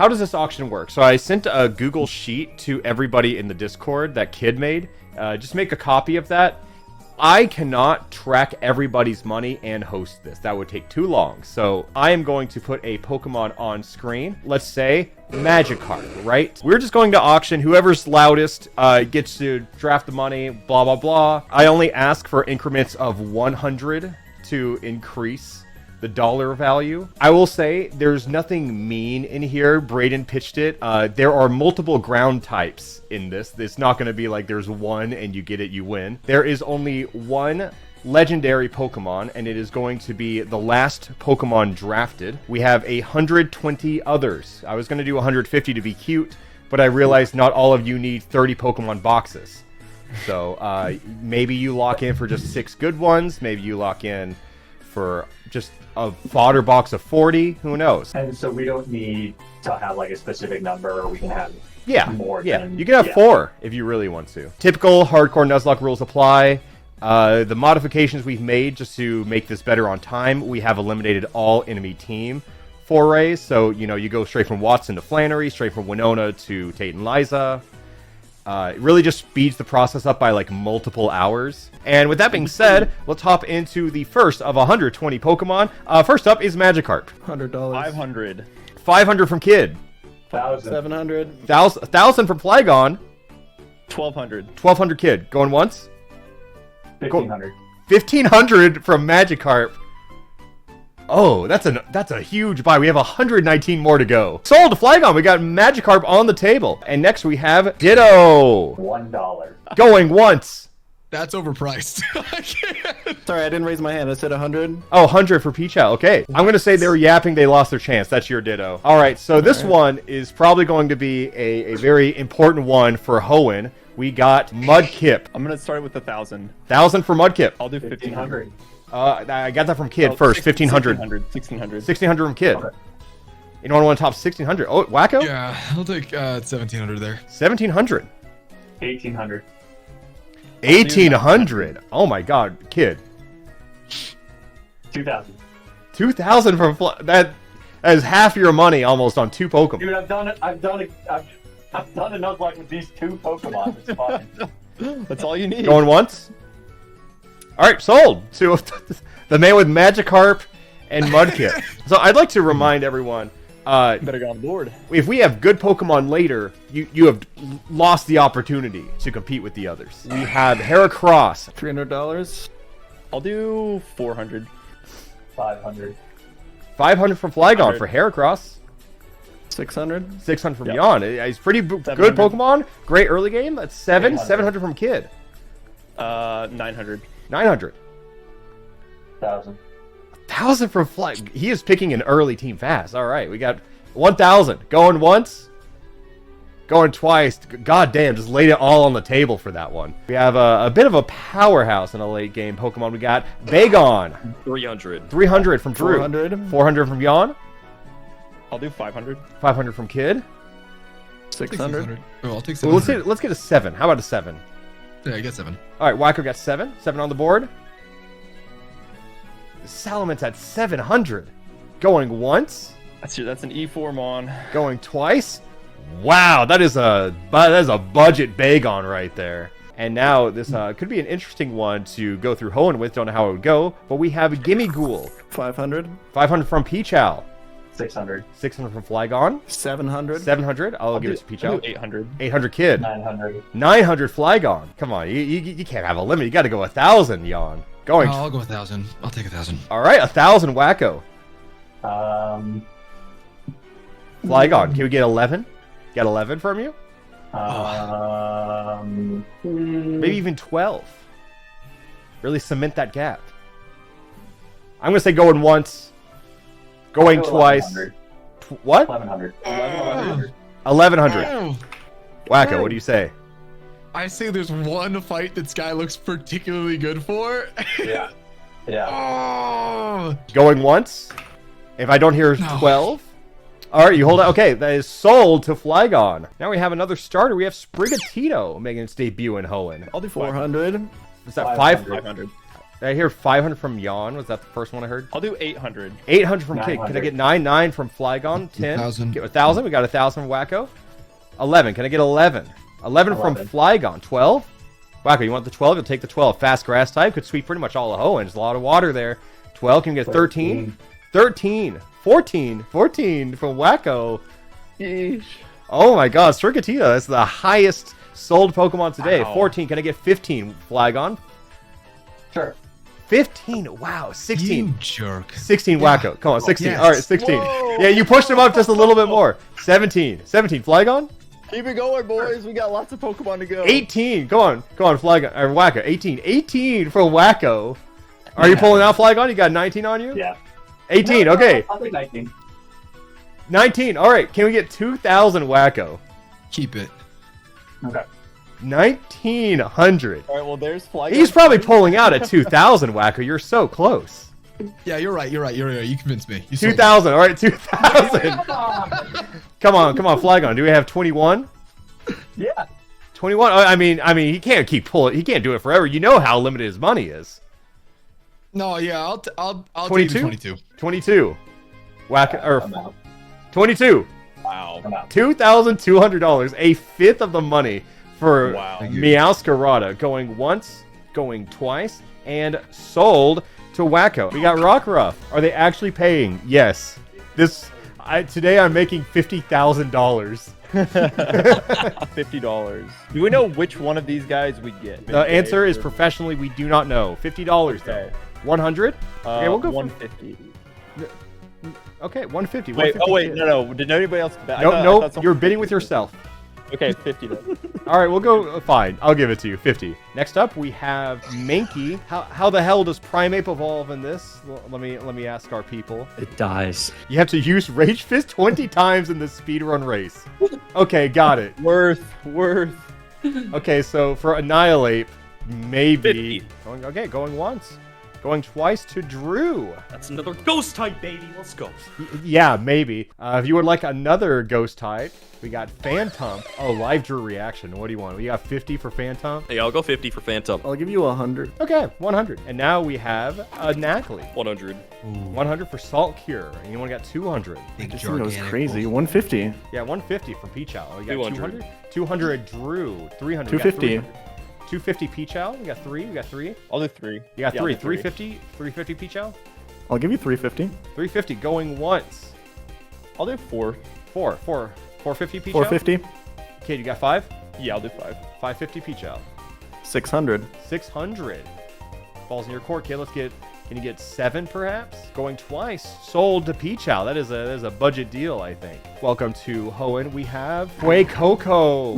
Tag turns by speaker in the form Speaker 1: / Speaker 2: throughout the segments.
Speaker 1: how does this auction work? So I sent a Google Sheet to everybody in the Discord that Kid made. Just make a copy of that. I cannot track everybody's money and host this. That would take too long. So I am going to put a Pokemon on screen. Let's say Magikarp, right? We're just going to auction. Whoever's loudest gets to draft the money, blah, blah, blah. I only ask for increments of 100 to increase the dollar value. I will say there's nothing mean in here. Brayden pitched it. There are multiple ground types in this. It's not going to be like there's one and you get it, you win. There is only one legendary Pokemon, and it is going to be the last Pokemon drafted. We have 120 others. I was going to do 150 to be cute, but I realized not all of you need 30 Pokemon boxes. So maybe you lock in for just 6 good ones. Maybe you lock in for just a fodder box of 40. Who knows?
Speaker 2: And so we don't need to have like a specific number, or we can have more than...
Speaker 1: You can have 4 if you really want to. Typical hardcore Nuzlocke rules apply. The modifications we've made just to make this better on time, we have eliminated all enemy team forays. So, you know, you go straight from Watson to Flannery, straight from Winona to Tate and Liza. It really just speeds the process up by like multiple hours. And with that being said, let's hop into the first of 120 Pokemon. First up is Magikarp.
Speaker 3: $100.
Speaker 4: 500.
Speaker 1: 500 from Kid.
Speaker 2: 1,000.
Speaker 3: 700.
Speaker 1: 1,000 from Flygon.
Speaker 4: 1,200.
Speaker 1: 1,200 Kid. Going once.
Speaker 2: 1,500.
Speaker 1: 1,500 from Magikarp. Oh, that's a huge buy. We have 119 more to go. Sold to Flygon. We got Magikarp on the table. And next we have Ditto.
Speaker 2: $1.
Speaker 1: Going once.
Speaker 5: That's overpriced.
Speaker 3: Sorry, I didn't raise my hand. I said 100.
Speaker 1: Oh, 100 for Peachal. Okay. I'm going to say they were yapping. They lost their chance. That's your Ditto. All right. So this one is probably going to be a very important one for Hoenn. We got Mudkip.
Speaker 4: I'm going to start with 1,000.
Speaker 1: 1,000 for Mudkip.
Speaker 4: I'll do 1,500.
Speaker 1: I got that from Kid first. 1,500.
Speaker 4: 1,600.
Speaker 1: 1,600 from Kid.
Speaker 2: Okay.
Speaker 1: Anyone want to top 1,600? Oh, Wacko?
Speaker 5: Yeah, I'll take 1,700 there.
Speaker 1: 1,700.
Speaker 2: 1,800.
Speaker 1: 1,800. Oh my God, Kid.
Speaker 2: 2,000.
Speaker 1: 2,000 from that is half your money almost on 2 Pokemon.
Speaker 2: Dude, I've done a Nuzlocke with these 2 Pokemon. It's fine.
Speaker 4: That's all you need.
Speaker 1: Going once. All right, sold to the man with Magikarp and Mudkip. So I'd like to remind everyone,
Speaker 4: Better get on board.
Speaker 1: if we have good Pokemon later, you have lost the opportunity to compete with the others. We have Heracross.
Speaker 3: $300.
Speaker 4: I'll do 400.
Speaker 2: 500.
Speaker 1: 500 from Flygon
Speaker 4: 100.
Speaker 1: for Heracross.
Speaker 3: 600.
Speaker 1: 600 from
Speaker 4: Yep.
Speaker 1: Yawn. He's pretty good
Speaker 4: 700.
Speaker 1: Pokemon. Great early game. That's
Speaker 2: 800.
Speaker 1: 700 from Kid.
Speaker 4: 900.
Speaker 1: 900.
Speaker 2: 1,000.
Speaker 1: 1,000 from Fly. He is picking an early team fast. All right, we got 1,000. Going once. Going twice. God damn, just laid it all on the table for that one. We have a bit of a powerhouse in a late game Pokemon. We got Bagon.
Speaker 4: 300.
Speaker 1: 300 from Drew.
Speaker 3: 400.
Speaker 1: 400 from Yawn.
Speaker 4: I'll do 500.
Speaker 1: 500 from Kid.
Speaker 3: 600.
Speaker 5: Oh, I'll take
Speaker 1: Well,
Speaker 5: 700.
Speaker 1: let's get a 7. How about a 7?
Speaker 5: Yeah, I get 7.
Speaker 1: All right, Wacko got 7. 7 on the board. Salamence at 700. Going once.
Speaker 4: That's an E4 Mon.
Speaker 1: Going twice. Wow, that is a budget Bagon right there. And now this could be an interesting one to go through Hoenn with. Don't know how it would go, but we have Gimmighoul.
Speaker 3: 500.
Speaker 1: 500 from Peachal.
Speaker 2: 600.
Speaker 1: 600 from Flygon.
Speaker 3: 700.
Speaker 1: 700. I'll give it to
Speaker 4: I'll
Speaker 1: Peachal.
Speaker 4: do 800.
Speaker 1: 800 Kid.
Speaker 2: 900.
Speaker 1: 900 Flygon. Come on, you can't have a limit. You got to go 1,000, Yawn. Going.
Speaker 5: I'll go 1,000. I'll take 1,000.
Speaker 1: All right, 1,000 Wacko. Flygon. Can we get 11? Get 11 from you? Maybe even 12. Really cement that gap. I'm gonna say going once, going
Speaker 2: I'll go
Speaker 1: twice.
Speaker 2: 1,100.
Speaker 1: What?
Speaker 2: 1,100.
Speaker 5: 1,100.
Speaker 1: 1,100.
Speaker 5: Oh,
Speaker 1: Wacko, what do you say?
Speaker 5: I say there's one fight that Sky looks particularly good for.
Speaker 2: Yeah. Yeah.
Speaker 5: Oh,
Speaker 1: Going once. If I don't hear
Speaker 5: No.
Speaker 1: 12. All right, you hold it. Okay, that is sold to Flygon. Now we have another starter. We have Sprigatito making its debut in Hoenn.
Speaker 4: I'll do
Speaker 3: 400.
Speaker 1: Is that
Speaker 2: 500.
Speaker 1: 5?
Speaker 4: 500.
Speaker 1: I hear 500 from Yawn. Was that the first one I heard?
Speaker 4: I'll do 800.
Speaker 1: 800 from Kid. Can I
Speaker 2: 900.
Speaker 1: get 9 from Flygon? 10.
Speaker 5: 1,000.
Speaker 1: Get 1,000. We got 1,000 from Wacko. 11. Can I get 11? 11 from
Speaker 2: 11.
Speaker 1: Flygon. 12. Wacko, you want the 12? You'll take the 12. Fast grass type could sweep pretty much all of Hoenn. There's a lot of water there. 12. Can you get 13? 13. 14. 14 from Wacko.
Speaker 4: Yeesh.
Speaker 1: Oh my god, Stricatita. That's the highest sold Pokemon today.
Speaker 4: Wow.
Speaker 1: 14. Can I get 15? Flygon.
Speaker 2: Sure.
Speaker 1: 15. Wow. 16.
Speaker 5: You jerk.
Speaker 1: 16
Speaker 5: Yeah.
Speaker 1: Wacko. Come on, 16.
Speaker 5: Yes.
Speaker 1: All right, 16.
Speaker 4: Whoa.
Speaker 1: Yeah, you pushed him up just a little bit more. 17. 17. Flygon?
Speaker 4: Keep it going, boys. We got lots of Pokemon to go.
Speaker 1: 18. Go on, Flygon. Or Wacko. 18. 18 for Wacko. Are you pulling out Flygon? You got 19 on you?
Speaker 2: Yeah.
Speaker 1: 18.
Speaker 2: No,
Speaker 1: Okay.
Speaker 2: I'll take 19.
Speaker 1: 19. All right. Can we get 2,000 Wacko?
Speaker 5: Keep it.
Speaker 2: Okay.
Speaker 1: 1,900.
Speaker 4: All right, well, there's Flygon.
Speaker 1: He's probably pulling out at 2,000 Wacko. You're so close.
Speaker 5: Yeah, you're right. You convinced me. You sold me.
Speaker 1: 2,000. All right, 2,000. Come on, Flygon. Do we have 21?
Speaker 2: Yeah.
Speaker 1: 21. I mean, he can't keep pulling. He can't do it forever. You know how limited his money is.
Speaker 5: No, yeah, I'll
Speaker 1: 22?
Speaker 5: take the 22.
Speaker 1: 22. Whack or
Speaker 2: I'm out.
Speaker 1: 22.
Speaker 4: Wow.
Speaker 2: I'm out.
Speaker 1: $2,200. A fifth of the money for
Speaker 4: Wow.
Speaker 1: Meowscarada. Going once, going twice, and sold to Wacko. We got Rockruff. Are they actually paying? Yes. Today I'm making $50,000.
Speaker 4: $50. Do we know which one of these guys we get?
Speaker 1: The answer is professionally, we do not know. $50 though.
Speaker 4: Okay.
Speaker 1: 100? Okay, we'll go for
Speaker 4: 150.
Speaker 1: Okay, 150.
Speaker 4: Wait,
Speaker 1: 150
Speaker 4: oh wait,
Speaker 1: kid.
Speaker 4: no. Did anybody else bet?
Speaker 1: No, you're bidding with yourself.
Speaker 4: Okay, 50 then.
Speaker 1: All right, we'll go. Fine, I'll give it to you. 50. Next up, we have Mankey. How the hell does Primeape evolve in this? Let me ask our people.
Speaker 6: It dies.
Speaker 1: You have to use Rage Fist 20 times in this speedrun race. Okay, got it.
Speaker 4: Worth.
Speaker 1: Okay, so for Annihilate, maybe.
Speaker 4: 50.
Speaker 1: Going once. Going twice to Drew.
Speaker 6: That's another ghost type, baby. Let's go.
Speaker 1: Yeah, maybe. If you would like another ghost type, we got Phantom. Oh, live Drew reaction. What do you want? We got 50 for Phantom.
Speaker 6: Hey, I'll go 50 for Phantom.
Speaker 3: I'll give you 100.
Speaker 1: Okay, 100. And now we have a Natalie.
Speaker 6: 100.
Speaker 1: 100 for Salt Cure. Anyone got 200?
Speaker 5: Big
Speaker 3: This thing goes
Speaker 5: gigantic
Speaker 3: crazy.
Speaker 5: bull.
Speaker 3: 150.
Speaker 1: Yeah, 150 from Peachow. We got
Speaker 6: 200.
Speaker 1: 200. 200 Drew. 300.
Speaker 3: 250.
Speaker 1: 250 Peachow. We got 3. We got 3.
Speaker 4: I'll do 3.
Speaker 1: You got
Speaker 4: Yeah,
Speaker 1: 3.
Speaker 4: I'll do
Speaker 1: 350. 350 Peachow.
Speaker 3: I'll give you 350.
Speaker 1: 350 going once.
Speaker 4: I'll do 4.
Speaker 1: 450 Peachow.
Speaker 3: 450.
Speaker 1: Kid, you got 5.
Speaker 4: Yeah, I'll do 5.
Speaker 1: 550 Peachow.
Speaker 3: 600.
Speaker 1: 600. Balls in your court, kid. Can you get 7 perhaps? Going twice. Sold to Peachow. That is a budget deal, I think. Welcome to Hoenn. We have Hue Coco.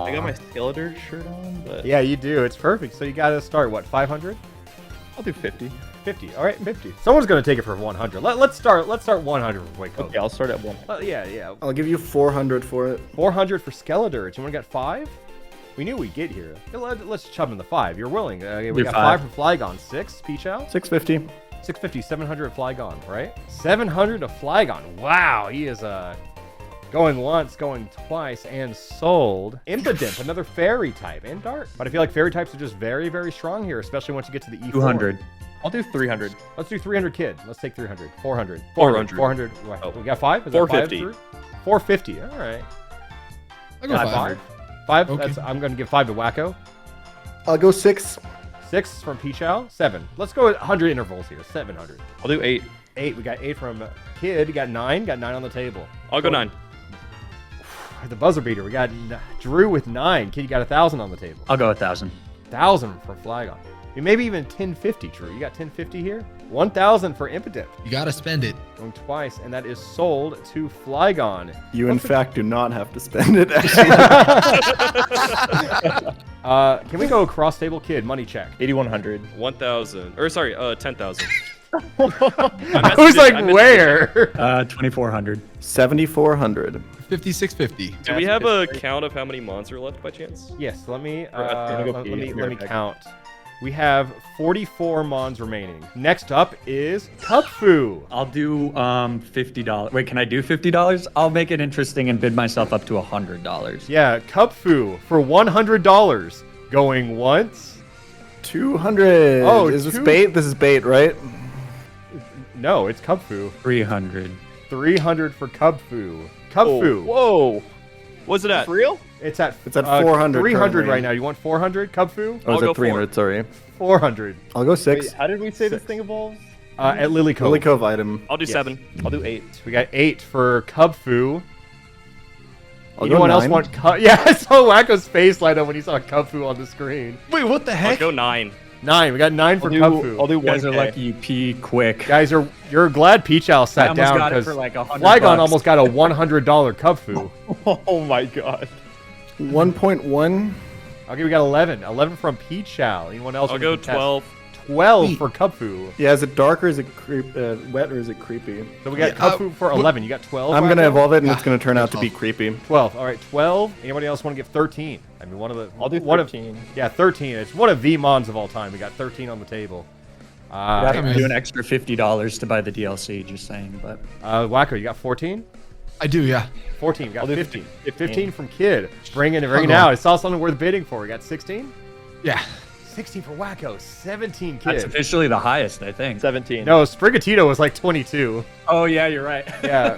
Speaker 4: I got my Skeletor shirt on, but
Speaker 1: Yeah, you do. It's perfect. So you got to start, what, 500?
Speaker 4: I'll do 50.
Speaker 1: 50. All right, 50. Someone's going to take it for 100. Let's start 100 for Hue Coco.
Speaker 4: Okay, I'll start at 1.
Speaker 1: Yeah.
Speaker 3: I'll give you 400 for it.
Speaker 1: 400 for Skeletor. Do you want to get 5? We knew we'd get here. Let's chub in the 5. You're willing. We
Speaker 6: Do
Speaker 1: got
Speaker 6: 5.
Speaker 1: 5 from Flygon. 6, Peachow.
Speaker 3: 650.
Speaker 1: 650, 700 Flygon, right? 700 to Flygon. Wow, he is going once, going twice, and sold. Impidimp, another fairy type, and Dart. But I feel like fairy types are just very, very strong here, especially once you get to the E4.
Speaker 6: 200.
Speaker 4: I'll do 300.
Speaker 1: Let's do 300 kid. Let's take 300. 400.
Speaker 6: 400.
Speaker 1: 400. Right.
Speaker 6: Oh.
Speaker 1: We got 5? Is
Speaker 6: 450.
Speaker 1: That 450. All right.
Speaker 5: I'll go
Speaker 1: Got
Speaker 5: 500.
Speaker 1: 5?
Speaker 5: Okay.
Speaker 1: I'm going to give 5 to Wacko.
Speaker 3: I'll go 6.
Speaker 1: 6 from Peachow. 7. Let's go at 100 intervals here. 700.
Speaker 4: I'll do 8.
Speaker 1: 8. We got 8 from Kid. We got 9. Got 9 on the table.
Speaker 6: I'll go 9.
Speaker 1: The buzzer beater. We got Drew with 9. Kid, you got 1,000 on the table.
Speaker 6: I'll go 1,000.
Speaker 1: 1,000 for Flygon. Maybe even 1050, Drew. You got 1050 here? 1,000 for Impidimp.
Speaker 5: You gotta spend it.
Speaker 1: Going twice, and that is sold to Flygon.
Speaker 3: You, in fact, do not have to spend it, actually.
Speaker 1: Can we go cross table Kid? Money check.
Speaker 4: 8,100.
Speaker 6: 1,000. Or sorry, 10,000.
Speaker 1: I was like, where?
Speaker 6: 2,400.
Speaker 3: 7,400.
Speaker 5: 5650.
Speaker 6: Do we have a count of how many mons are left by chance?
Speaker 1: Yes, let me
Speaker 4: gonna go pee.
Speaker 1: let me count. We have 44 mons remaining. Next up is Cupfu.
Speaker 7: I'll do $50. Wait, can I do $50? I'll make it interesting and bid myself up to $100.
Speaker 1: Yeah, Cupfu for $100. Going once,
Speaker 3: 200.
Speaker 1: Oh,
Speaker 3: is this
Speaker 1: two-
Speaker 3: bait? This is bait, right?
Speaker 1: No, it's Cubfu.
Speaker 7: 300.
Speaker 1: 300 for Cubfu. Cubfu.
Speaker 4: Whoa.
Speaker 6: What's it at?
Speaker 4: For real?
Speaker 1: It's at
Speaker 3: 400
Speaker 1: 300
Speaker 3: currently.
Speaker 1: right now. You want 400, Cubfu?
Speaker 3: Oh,
Speaker 6: I'll
Speaker 3: is
Speaker 6: go
Speaker 3: it 300? Sorry.
Speaker 1: 400.
Speaker 3: I'll go 6.
Speaker 4: Wait, how did we say this thing evolves?
Speaker 1: At Lily Cove.
Speaker 3: Lily Cove item.
Speaker 6: I'll do
Speaker 1: Yes.
Speaker 6: 7.
Speaker 4: I'll do 8.
Speaker 1: We got 8 for Cubfu.
Speaker 3: I'll go
Speaker 1: Anyone else
Speaker 3: 9.
Speaker 1: want Yeah, I saw Wacko's face light up when he saw Cubfu on the screen.
Speaker 5: Wait, what the
Speaker 6: I'll
Speaker 5: heck?
Speaker 6: go 9.
Speaker 1: 9. We got 9 for Cubfu.
Speaker 4: I'll do
Speaker 7: You guys
Speaker 4: 1K.
Speaker 7: are lucky you pee quick.
Speaker 1: Guys, you're glad Peach Owl
Speaker 7: I
Speaker 1: sat
Speaker 7: almost
Speaker 1: down
Speaker 7: got it
Speaker 1: because
Speaker 7: for like $100.
Speaker 1: Flygon almost got a $100 Cubfu.
Speaker 4: Oh my god.
Speaker 3: 1.1.
Speaker 1: Okay, we got 11. 11 from Peach Owl. Anyone else?
Speaker 6: I'll
Speaker 1: want
Speaker 6: go
Speaker 1: to contest?
Speaker 6: 12.
Speaker 1: 12 for Cubfu.
Speaker 3: Yeah, is it dark or is it wet or is it creepy?
Speaker 1: So we got
Speaker 5: Yeah,
Speaker 1: Cubfu for 11. You got 12.
Speaker 3: I'm gonna
Speaker 1: Wacko?
Speaker 3: evolve it and it's gonna turn out to be creepy.
Speaker 1: 12. All right, 12. Anybody else want to give 13? I mean, one of the.
Speaker 4: I'll do
Speaker 1: one
Speaker 4: 13.
Speaker 1: Yeah, 13. It's one of the mons of all time. We got 13 on the table.
Speaker 7: You have
Speaker 5: I
Speaker 7: to
Speaker 5: mean-
Speaker 7: do an extra $50 to buy the DLC, just saying. But
Speaker 1: Wacko, you got 14?
Speaker 5: I do, yeah.
Speaker 1: 14. We got
Speaker 4: I'll do
Speaker 1: 15.
Speaker 4: 15.
Speaker 1: 15 from Kid. Bring it
Speaker 5: I'll
Speaker 1: out.
Speaker 5: go.
Speaker 1: I saw something worth bidding for. We got 16?
Speaker 5: Yeah.
Speaker 1: 16 for Wacko. 17
Speaker 7: that's
Speaker 1: Kid.
Speaker 7: officially the highest, I think.
Speaker 4: 17.
Speaker 1: No, Sprigatito was like 22.
Speaker 7: Oh, yeah, you're right.
Speaker 1: Yeah.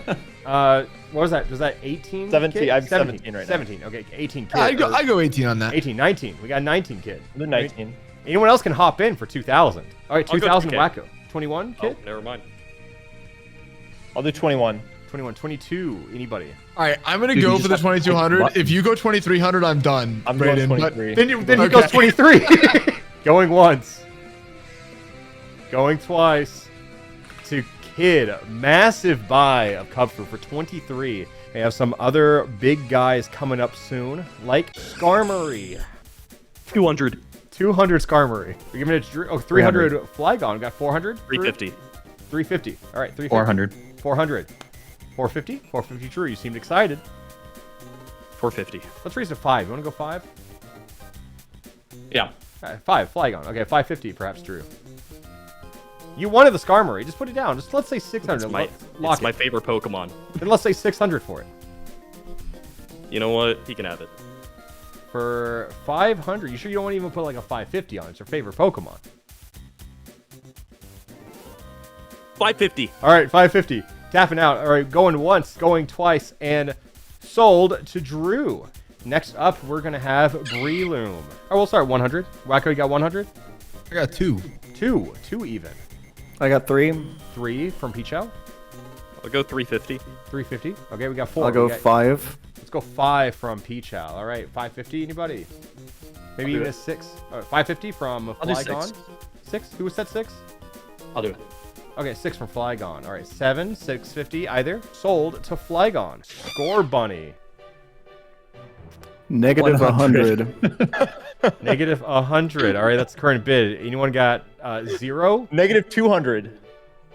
Speaker 1: What was that? Was that 18?
Speaker 4: 17.
Speaker 1: Kid?
Speaker 4: I'm 17 right now.
Speaker 1: 17. Okay, 18 Kid.
Speaker 5: I
Speaker 1: or
Speaker 5: go 18 on that.
Speaker 1: 18, 19. We got 19 Kid.
Speaker 4: I'll do 19.
Speaker 1: Anyone else can hop in for 2,000. All right,
Speaker 6: I'll go
Speaker 1: 2,000
Speaker 6: 2K.
Speaker 1: Wacko. 21
Speaker 6: Oh,
Speaker 1: Kid?
Speaker 6: never mind.
Speaker 4: I'll do 21.
Speaker 1: 21, 22. Anybody?
Speaker 5: All right, I'm gonna
Speaker 7: Dude,
Speaker 5: go
Speaker 7: you
Speaker 5: for the
Speaker 7: just have to
Speaker 5: 2200.
Speaker 7: click
Speaker 5: If you go 2300, I'm done.
Speaker 4: I'm going
Speaker 5: Brayden, but-
Speaker 4: 23.
Speaker 1: Then he
Speaker 5: Okay.
Speaker 1: goes 23. Going once. Going twice. To Kid. Massive buy of Cubfu for 23. We have some other big guys coming up soon, like Skarmory.
Speaker 6: 200.
Speaker 1: 200 Skarmory. We're giving it 300 Flygon. We got 400?
Speaker 6: 350.
Speaker 1: 350. All right, 350.
Speaker 7: 400.
Speaker 1: 400. 450? 450 Drew. You seemed excited.
Speaker 6: 450.
Speaker 1: Let's raise to 5. You want to go 5?
Speaker 6: Yeah.
Speaker 1: 5. Flygon. Okay, 550 perhaps, Drew. You wanted the Skarmory. Just put it down. Just let's say 600.
Speaker 6: It's my,
Speaker 1: Lock
Speaker 6: it's my
Speaker 1: it.
Speaker 6: favorite Pokemon.
Speaker 1: Then let's say 600 for it.
Speaker 6: You know what? He can have it.
Speaker 1: For 500, you sure you don't want to even put like a 550 on it? It's your favorite Pokemon.
Speaker 6: 550.
Speaker 1: All right, 550. Tapping out. All right, going once, going twice, and sold to Drew. Next up, we're going to have Breloom. Oh, we'll start 100. Wacko, you got 100?
Speaker 5: I got 2.
Speaker 1: 2 even.
Speaker 3: I got 3.
Speaker 1: 3 from Pichel.
Speaker 6: I'll go 350.
Speaker 1: 350. Okay, we got 4.
Speaker 3: I'll go
Speaker 1: We got-
Speaker 3: 5.
Speaker 1: Let's go 5 from Pichel. All right, 550. Anybody? Maybe
Speaker 4: do
Speaker 1: even
Speaker 4: it.
Speaker 1: a 6. 550 from
Speaker 6: I'll do
Speaker 1: Flygon.
Speaker 6: 6.
Speaker 1: 6? Who said 6?
Speaker 6: I'll do it.
Speaker 1: Okay, 6 from Flygon. All right, 7, 650 either. Sold to Flygon. Score Bunny.
Speaker 3: Negative 100.
Speaker 1: Negative 100. All right, that's the current bid. Anyone got 0?
Speaker 4: Negative 200.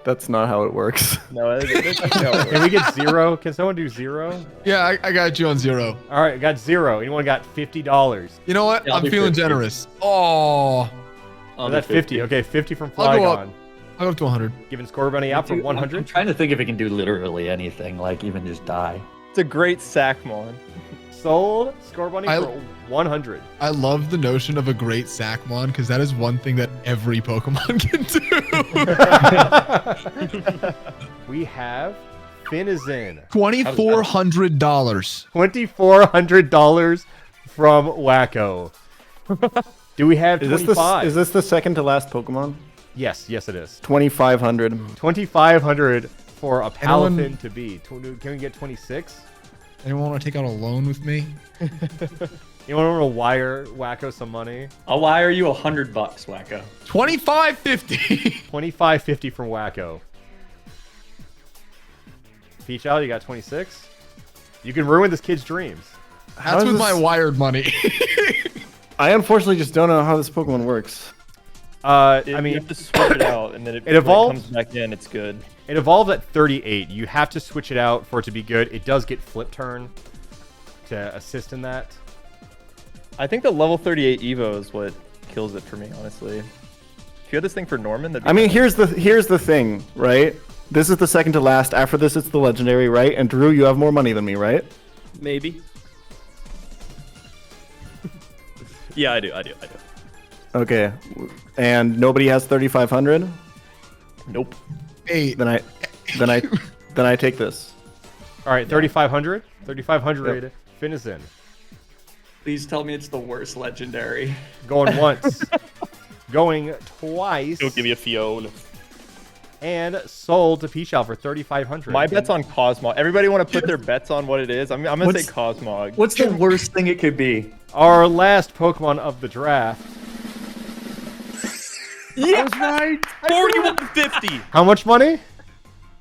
Speaker 3: That's not how it works.
Speaker 4: No,
Speaker 1: Can we get 0? Can someone do 0?
Speaker 5: Yeah, I got you on 0.
Speaker 1: All right, got 0. Anyone got $50?
Speaker 5: You know what?
Speaker 6: Yeah, I'll
Speaker 5: I'm
Speaker 6: do
Speaker 5: feeling
Speaker 6: 50.
Speaker 5: generous. Oh,
Speaker 6: I'll
Speaker 1: That's
Speaker 6: do
Speaker 1: 50. Okay, 50 from
Speaker 5: I'll go up.
Speaker 1: Flygon.
Speaker 5: I'll go up to 100.
Speaker 1: Giving Score Bunny out for
Speaker 7: I'm
Speaker 1: 100.
Speaker 7: trying to think if it can do literally anything, like even just die.
Speaker 4: It's a great Sackmon.
Speaker 1: Sold Score Bunny
Speaker 5: I-
Speaker 1: for 100.
Speaker 5: I love the notion of a great Sackmon because that is one thing that every Pokemon can do.
Speaker 1: We have Finizen.
Speaker 5: $2,400.
Speaker 1: $2,400 from Wacko. Do we have
Speaker 3: Is this
Speaker 1: 25?
Speaker 3: is this the second to last Pokemon?
Speaker 1: Yes, yes it is.
Speaker 3: 2,500.
Speaker 1: 2,500 for a
Speaker 5: Anyone-
Speaker 1: Palafin to be. Can we get 26?
Speaker 5: Anyone want to take out a loan with me?
Speaker 1: You want to wire Wacko some money?
Speaker 7: I'll wire you $100, Wacko.
Speaker 5: $2,550.
Speaker 1: 25.50 from Wacko. Peach Owl, you got 26. You can ruin this kid's dreams.
Speaker 5: That's
Speaker 3: is
Speaker 5: with my
Speaker 3: this-
Speaker 5: wired money.
Speaker 3: I unfortunately just don't know how this Pokemon works.
Speaker 1: I
Speaker 4: You
Speaker 1: mean,
Speaker 4: have to switch it out, and then
Speaker 1: it
Speaker 4: when it
Speaker 1: evolves?
Speaker 4: comes back in, it's good.
Speaker 1: it evolved at 38. You have to switch it out for it to be good. It does get flip turn to assist in that.
Speaker 4: I think the level 38 Evo is what kills it for me, honestly. If you had this thing for Norman, that'd be
Speaker 3: I mean,
Speaker 4: kinda-
Speaker 3: here's the thing, right? This is the second to last. After this, it's the legendary, right? And Drew, you have more money than me, right?
Speaker 6: Maybe. Yeah, I do.
Speaker 3: Okay, and nobody has 3,500.
Speaker 4: Nope.
Speaker 5: Hey,
Speaker 3: Then I take this.
Speaker 1: All right, 3,500. 3,500. Finn is in.
Speaker 7: Please tell me it's the worst legendary.
Speaker 1: Going once. Going twice.
Speaker 6: Don't give me a Fiona.
Speaker 1: And sold to Pichal for 3,500.
Speaker 4: My bet's on Cosmog. Everybody want to put their bets on what it is? I'm gonna say Cosmog.
Speaker 7: What's the worst thing it could be?
Speaker 1: Our last Pokemon of the draft.
Speaker 6: Yeah, I was right. 4150.
Speaker 1: How much money?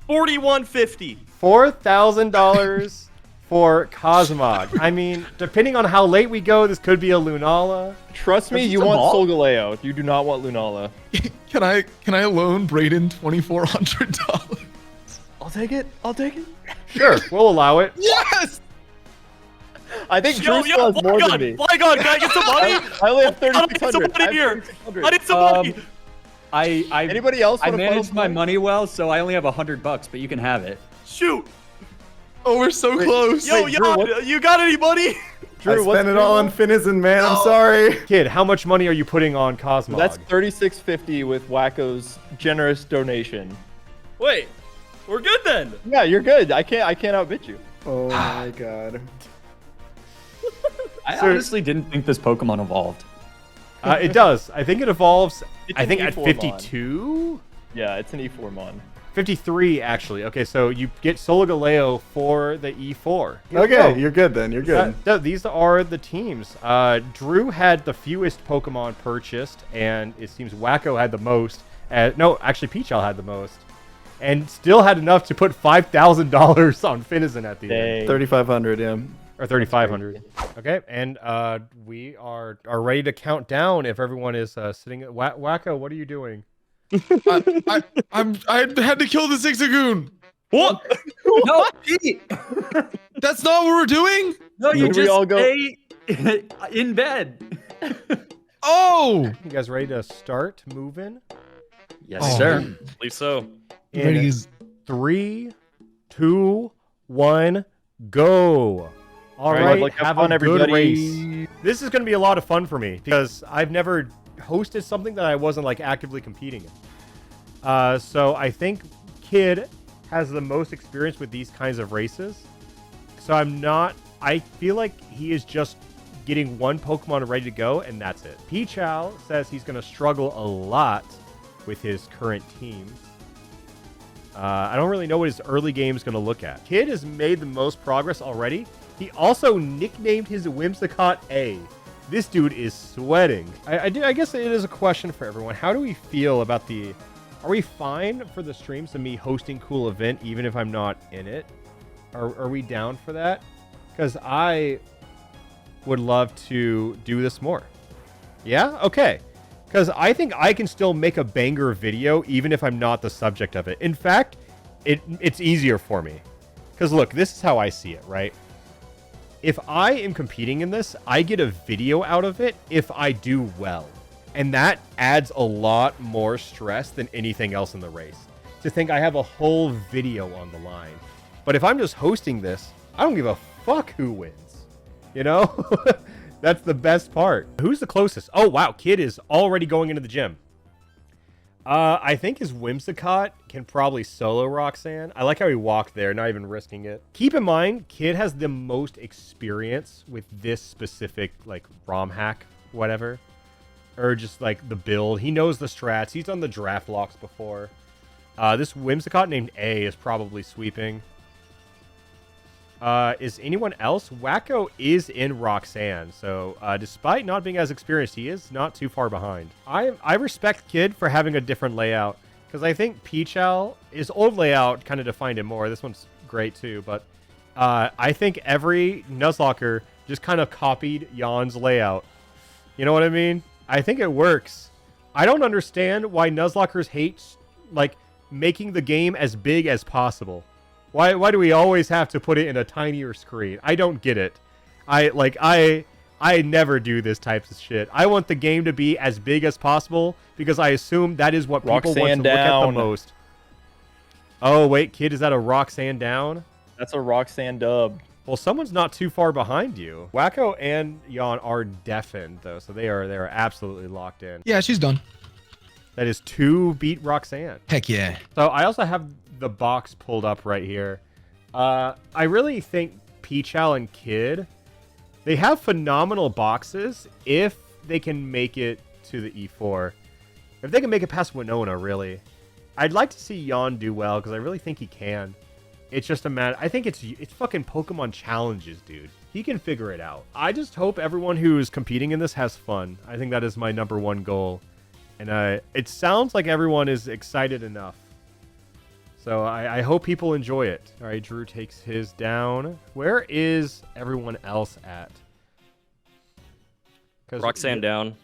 Speaker 6: 4150.
Speaker 1: $4,000 for Cosmog. I mean, depending on how late we go, this could be a Lunala.
Speaker 4: Trust me, you want Solgaleo. You do not want Lunala.
Speaker 5: can I loan Brayden $2,400?
Speaker 4: I'll take it. I'll take it.
Speaker 1: Sure, we'll allow it.
Speaker 5: Yes.
Speaker 4: I think Drew still has more than me.
Speaker 6: My God, can I get some money?
Speaker 4: I only have
Speaker 6: I need some
Speaker 4: 3,600.
Speaker 6: money here. I need some money.
Speaker 4: Anybody else
Speaker 7: I
Speaker 4: want to
Speaker 7: managed my money well, so I only have $100, but you can have it.
Speaker 6: Shoot.
Speaker 5: Oh, we're so close.
Speaker 6: Yo,
Speaker 4: Wait, Drew,
Speaker 6: you got any money?
Speaker 3: I spent it all on Finizen, man. I'm sorry.
Speaker 1: Kid, how much money are you putting on Cosmog?
Speaker 4: That's 3,650 with Wacko's generous donation.
Speaker 6: Wait, we're good then.
Speaker 4: Yeah, you're good. I can't outbid you.
Speaker 3: Oh my god.
Speaker 7: I honestly didn't think this Pokemon evolved.
Speaker 1: It does. I think it evolves.
Speaker 4: It's
Speaker 1: I
Speaker 4: an
Speaker 1: think at
Speaker 4: E4
Speaker 1: 52.
Speaker 4: Yeah, it's an E4 mon.
Speaker 1: 53 actually. Okay, so you get Solgaleo for the E4.
Speaker 3: Okay, you're good then. You're good.
Speaker 1: These are the teams. Drew had the fewest Pokemon purchased, and it seems Wacko had the most. No, actually, Pichal had the most, and still had enough to put $5,000 on Finizen at the end,
Speaker 3: 3,500, yeah.
Speaker 1: or 3,500. Okay, and we are ready to count down. If everyone is sitting, Wacko, what are you doing?
Speaker 5: I had to kill the Zigzagoon.
Speaker 6: What?
Speaker 7: No, Pete!
Speaker 5: That's not what we're doing.
Speaker 7: No, you
Speaker 4: Did we
Speaker 7: just
Speaker 4: all go-
Speaker 7: stay in bed.
Speaker 5: Oh.
Speaker 1: You guys ready to start moving?
Speaker 7: Yes,
Speaker 5: Oh.
Speaker 7: sir.
Speaker 6: I believe so.
Speaker 1: In 3, 2, 1, go! All right,
Speaker 4: look, have
Speaker 1: have
Speaker 4: fun,
Speaker 1: a good
Speaker 4: everybody.
Speaker 1: race. This is going to be a lot of fun for me because I've never hosted something that I wasn't like actively competing in. So I think Kid has the most experience with these kinds of races. So I feel like he is just getting one Pokemon ready to go, and that's it. Pichal says he's going to struggle a lot with his current team. I don't really know what his early game is going to look at. Kid has made the most progress already. He also nicknamed his Whimsicott A. This dude is sweating. I guess it is a question for everyone. How do we feel about the... Are we fine for the streams of me hosting cool event even if I'm not in it? Are we down for that? Because I would love to do this more. Yeah? Okay. Because I think I can still make a banger video even if I'm not the subject of it. In fact, it's easier for me. Because look, this is how I see it, right? If I am competing in this, I get a video out of it if I do well. And that adds a lot more stress than anything else in the race. To think I have a whole video on the line. But if I'm just hosting this, I don't give a fuck who wins. You know? That's the best part. Who's the closest? Oh, wow. Kid is already going into the gym. I think his Whimsicott can probably solo Roxanne. I like how he walked there, not even risking it. Keep in mind, Kid has the most experience with this specific, like, ROM hack, whatever. Or just, like, the build. He knows the strats. He's done the draft locks before. This Whimsicott named A is probably sweeping. Is anyone else? Wacko is in Roxanne, so despite not being as experienced, he is not too far behind. I respect Kid for having a different layout, because I think Pichal, his old layout kind of defined him more. This one's great too, but I think every Nuzlocker just kind of copied Jan's layout. You know what I mean? I think it works. I don't understand why Nuzlockers hate, like, making the game as big as possible. Why do we always have to put it in a tinier screen? I don't get it. I never do this types of shit. I want the game to be as big as possible because I assume that is what people want to look at the most. Oh, wait, Kid, is that a Roxanne down?
Speaker 4: That's a Roxanne dub.
Speaker 1: Well, someone's not too far behind you. Wacko and Jan are deafened, though, so they are absolutely locked in.
Speaker 5: Yeah, she's done.
Speaker 1: That is 2 beat Roxanne.
Speaker 5: Heck yeah.
Speaker 1: So I also have the box pulled up right here. I really think Peachow and Kid, they have phenomenal boxes if they can make it to the E4. If they can make it past Winona, really. I'd like to see Jan do well, because I really think he can. It's just a matter... I think it's fucking Pokemon challenges, dude. He can figure it out. I just hope everyone who is competing in this has fun. I think that is my #1 goal. And it sounds like everyone is excited enough. So I hope people enjoy it. All right, Drew takes his down. Where is everyone else at?
Speaker 6: Roxanne down.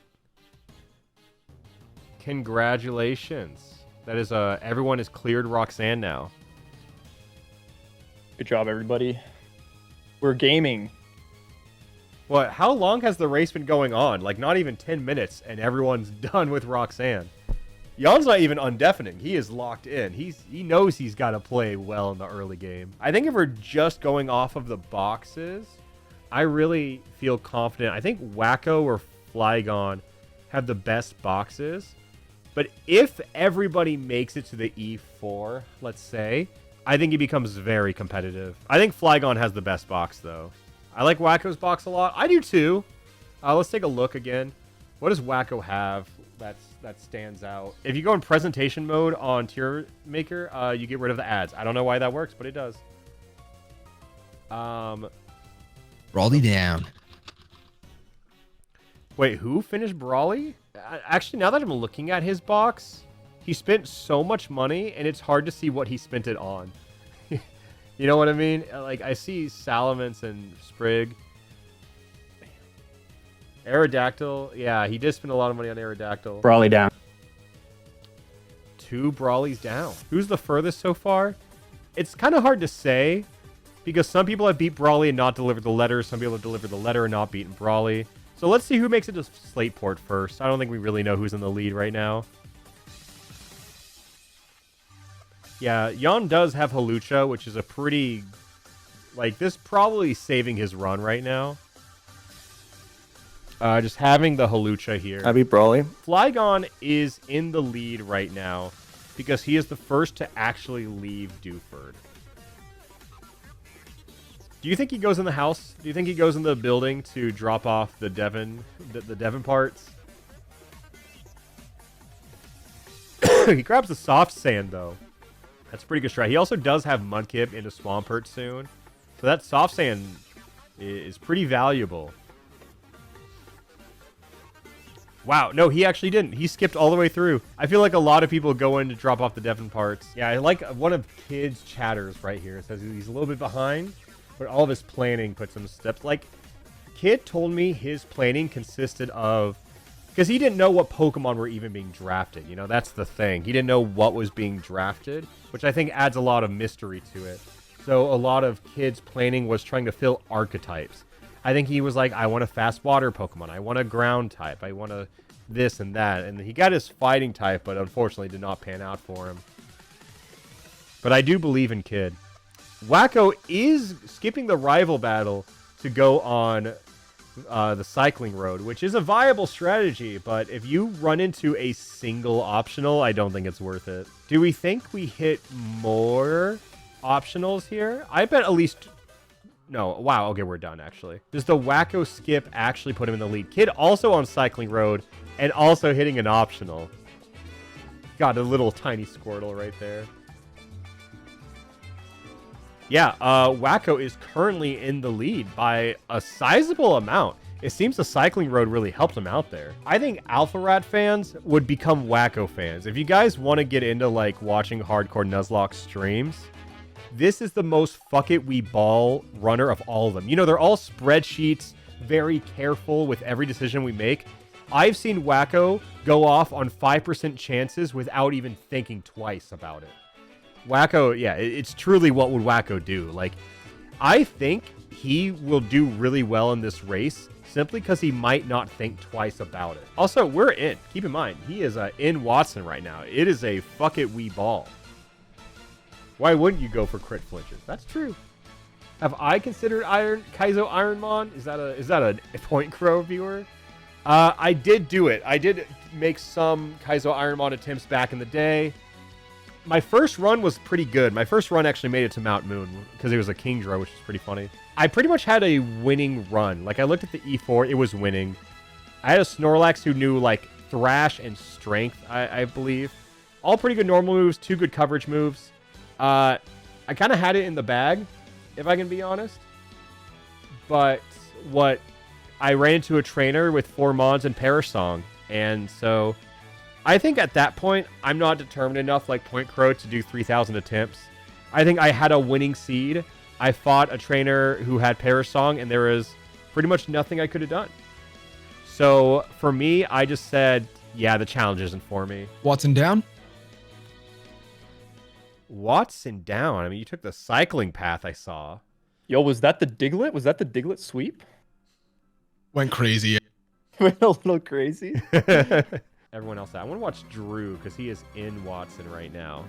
Speaker 1: Congratulations. That is everyone has cleared Roxanne now.
Speaker 4: Good job, everybody. We're gaming.
Speaker 1: What? How long has the race been going on? Like not even 10 minutes, and everyone's done with Roxanne. Jan's not even undeafening. He is locked in. He knows he's got to play well in the early game. I think if we're just going off of the boxes, I really feel confident. I think Wacko or Flygon have the best boxes. But if everybody makes it to the E4, let's say, I think it becomes very competitive. I think Flygon has the best box, though. I like Wacko's box a lot. I do, too. Let's take a look again. What does Wacko have that stands out? If you go in presentation mode on Tier Maker, you get rid of the ads. I don't know why that works, but it does.
Speaker 5: Brawly down.
Speaker 1: Wait, who finished Brawly? Actually, now that I'm looking at his box, he spent so much money, and it's hard to see what he spent it on. You know what I mean? Like, I see Salamence and Sprig. Aerodactyl. Yeah, he did spend a lot of money on Aerodactyl.
Speaker 7: Brawly down.
Speaker 1: 2 Brawlies down. Who's the furthest so far? It's kind of hard to say, because some people have beat Brawly and not delivered the letter. Some people have delivered the letter and not beaten Brawly. So let's see who makes it to Slateport first. I don't think we really know who's in the lead right now. Yeah, Jan does have Hawlucha, which is a pretty... Like, this probably saving his run right now. Just having the Hawlucha here.
Speaker 3: I beat Brawly.
Speaker 1: Flygon is in the lead right now because he is the first to actually leave Dewford. Do you think he goes in the house? Do you think he goes in the building to drop off the Devon parts? He grabs the soft sand, though. That's a pretty good strat. He also does have Mudkip into Swampert soon. So that soft sand is pretty valuable. Wow, no, he actually didn't. He skipped all the way through. I feel like a lot of people go in to drop off the Devon parts. Yeah, I like one of Kid's chatters right here. It says he's a little bit behind, but all of his planning puts him steps. Like, Kid told me his planning consisted of... Because he didn't know what Pokemon were even being drafted. You know, that's the thing. He didn't know what was being drafted, which I think adds a lot of mystery to it. So a lot of Kid's planning was trying to fill archetypes. I think he was like, I want a fast water Pokemon. I want a ground type. I want a this and that. And he got his fighting type, but unfortunately did not pan out for him. But I do believe in Kid. Wacko is skipping the rival battle to go on the cycling road, which is a viable strategy. But if you run into a single optional, I don't think it's worth it. Do we think we hit more optionals here? I bet at least... No, wow, okay, we're done, actually. Does the Wacko skip actually put him in the lead? Kid also on Cycling Road, and also hitting an optional. Got a little tiny Squirtle right there. Yeah, Wacko is currently in the lead by a sizable amount. It seems the Cycling Road really helped him out there. I think Alpharad fans would become Wacko fans. If you guys want to get into, like, watching hardcore Nuzlocke streams... This is the most fuck it we ball runner of all of them. You know, they're all spreadsheets, very careful with every decision we make. I've seen Wacko go off on 5% chances without even thinking twice about it. Wacko, yeah, it's truly what would Wacko do. Like, I think he will do really well in this race simply because he might not think twice about it. Also, we're in. Keep in mind, he is in Watson right now. It is a fuck it we ball. Why wouldn't you go for crit flinches? That's true. Have I considered Kaizo Ironmon? Is that a Point Crow viewer? I did do it. I did make some Kaizo Ironmon attempts back in the day. My first run was pretty good. My first run actually made it to Mount Moon because it was a Kingdra, which is pretty funny. I pretty much had a winning run. Like, I looked at the E4, it was winning. I had a Snorlax who knew, like, Thrash and Strength, I believe. All pretty good normal moves, 2 good coverage moves. I kind of had it in the bag, if I can be honest. But I ran into a trainer with 4 Mons and Perish Song. And so I think at that point, I'm not determined enough like Point Crow to do 3,000 attempts. I think I had a winning seed. I fought a trainer who had Perish Song, and there was pretty much nothing I could have done. So for me, I just said, yeah, the challenge isn't for me.
Speaker 5: Watson down?
Speaker 1: Watson down. I mean, you took the cycling path I saw.
Speaker 4: Yo, was that the Diglett? Was that the Diglett sweep?
Speaker 5: Went crazy.
Speaker 4: Went a little crazy.
Speaker 1: Everyone else out. I want to watch Drew because he is in Watson right now.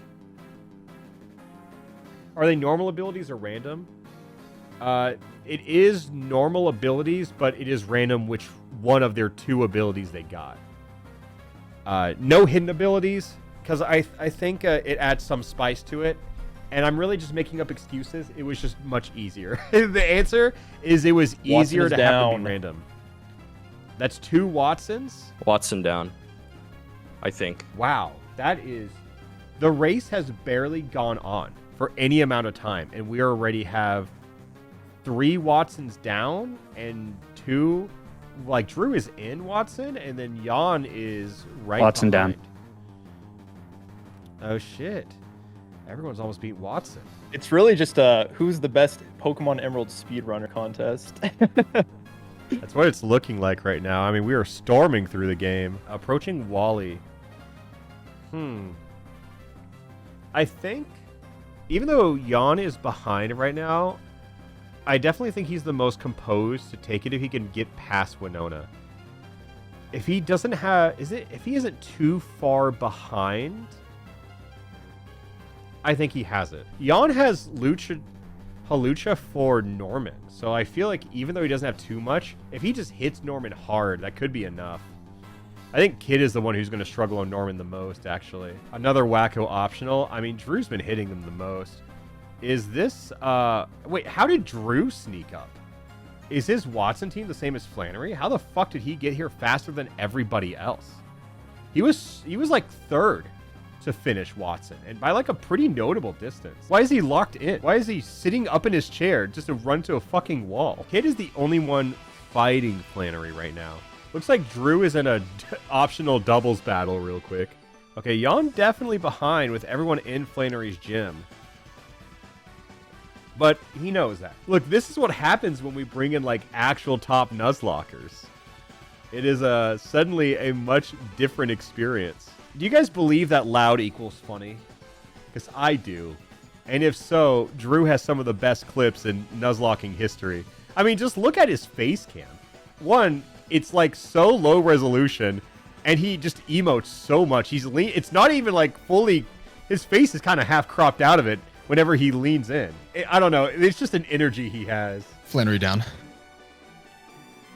Speaker 1: Are they normal abilities or random? It is normal abilities, but it is random which one of their 2 abilities they got. No hidden abilities, because I think it adds some spice to it. And I'm really just making up excuses. It was just much easier. The answer is it was easier to have them be random. That's 2 Watsons?
Speaker 8: Watson down, I think.
Speaker 1: Wow. That is... The race has barely gone on for any amount of time, and we already have 3 Watsons down and 2... Like, Drew is in Watson, and then Jan is right
Speaker 7: Watson
Speaker 1: behind.
Speaker 7: down.
Speaker 1: Oh, shit. Everyone's almost beat Watson.
Speaker 4: It's really just who's the best Pokemon Emerald speedrunner contest.
Speaker 1: That's what it's looking like right now. I mean, we are storming through the game. Approaching Wally. I think, even though Jan is behind right now, I definitely think he's the most composed to take it if he can get past Winona. If he doesn't have... If he isn't too far behind... I think he has it. Jan has Halucha for Norman. So I feel like even though he doesn't have too much, if he just hits Norman hard, that could be enough. I think Kid is the one who's going to struggle on Norman the most, actually. Another Wacko optional. I mean, Drew's been hitting them the most. Is this... Wait, how did Drew sneak up? Is his Watson team the same as Flannery? How the fuck did he get here faster than everybody else? He was like 3rd to finish Watson, and by like a pretty notable distance. Why is he locked in? Why is he sitting up in his chair just to run to a fucking wall? Kid is the only one fighting Flannery right now. Looks like Drew is in a optional doubles battle real quick. Okay, Jan definitely behind with everyone in Flannery's gym. But he knows that. Look, this is what happens when we bring in like actual top Nuzlockers. It is suddenly a much different experience. Do you guys believe that loud equals funny? Because I do. And if so, Drew has some of the best clips in Nuzlocking history. I mean, just look at his face cam. One, it's like so low resolution, and he just emotes so much. It's not even like fully... His face is kind of half cropped out of it whenever he leans in. I don't know. It's just an energy he has.
Speaker 5: Flannery down.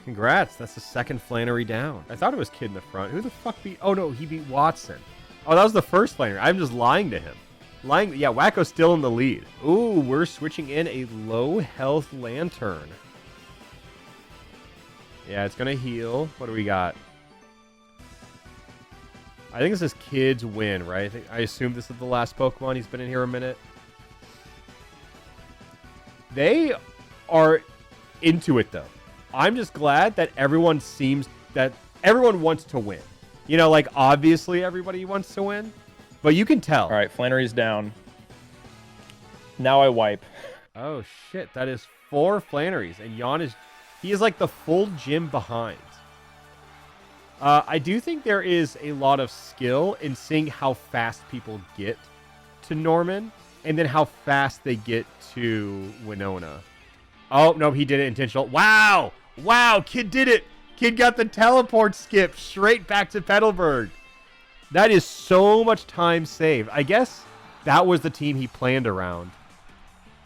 Speaker 1: Congrats, that's the 2nd Flannery down. I thought it was Kid in the front. Who the fuck beat... Oh, no, he beat Watson. Oh, that was the first Flannery. I'm just lying to him. Yeah, Wacko's still in the lead. Ooh, we're switching in a low health Lantern. Yeah, it's going to heal. What do we got? I think this is Kid's win, right? I assume this is the last Pokemon. He's been in here a minute. They are into it, though. I'm just glad that everyone wants to win. You know, like, obviously everybody wants to win, but you can tell.
Speaker 4: All right, Flannery's down. Now I wipe.
Speaker 1: Oh, shit. That is 4 Flannerys, and he is like the full gym behind. I do think there is a lot of skill in seeing how fast people get to Norman, and then how fast they get to Winona. Oh, no, he did it intentional. Wow! Wow, Kid did it! Kid got the teleport skip straight back to Petalburg. That is so much time saved. I guess that was the team he planned around.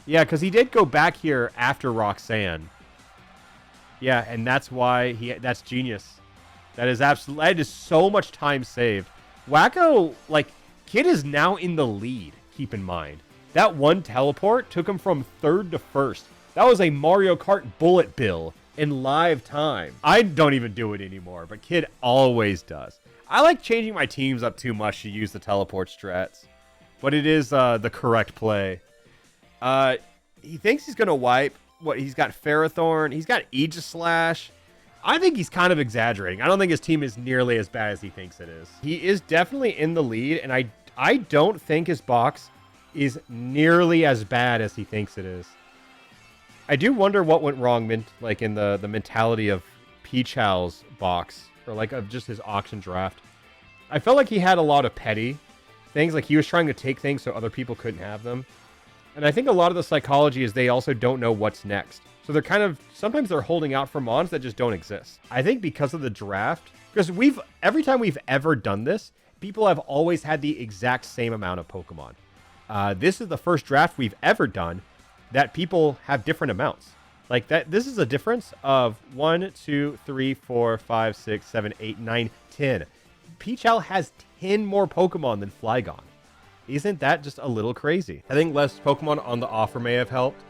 Speaker 1: Yeah, because he did go back here after Roxanne. Yeah, and that's why that's genius. That is so much time saved. Wacko, like, Kid is now in the lead, keep in mind. That one teleport took him from 3rd to 1st. That was a Mario Kart bullet bill in live time. I don't even do it anymore, but Kid always does. I like changing my teams up too much to use the teleport strats, but it is the correct play. He thinks he's going to wipe. What, he's got Ferrothorn. He's got Aegislash. I think he's kind of exaggerating. I don't think his team is nearly as bad as he thinks it is. He is definitely in the lead, and I don't think his box is nearly as bad as he thinks it is. I do wonder what went wrong, like in the mentality of Peachow's box, or like of just his auction draft. I felt like he had a lot of petty things, like he was trying to take things so other people couldn't have them. And I think a lot of the psychology is they also don't know what's next. So they're kind of, sometimes they're holding out for mons that just don't exist. I think because of the draft, because every time we've ever done this, people have always had the exact same amount of Pokemon. This is the first draft we've ever done that people have different amounts. Like that, this is a difference of 1, 2, 3, 4, 5, 6, 7, 8, 9, 10. Peachal has 10 more Pokemon than Flygon. Isn't that just a little crazy? I think less Pokemon on the offer may have helped.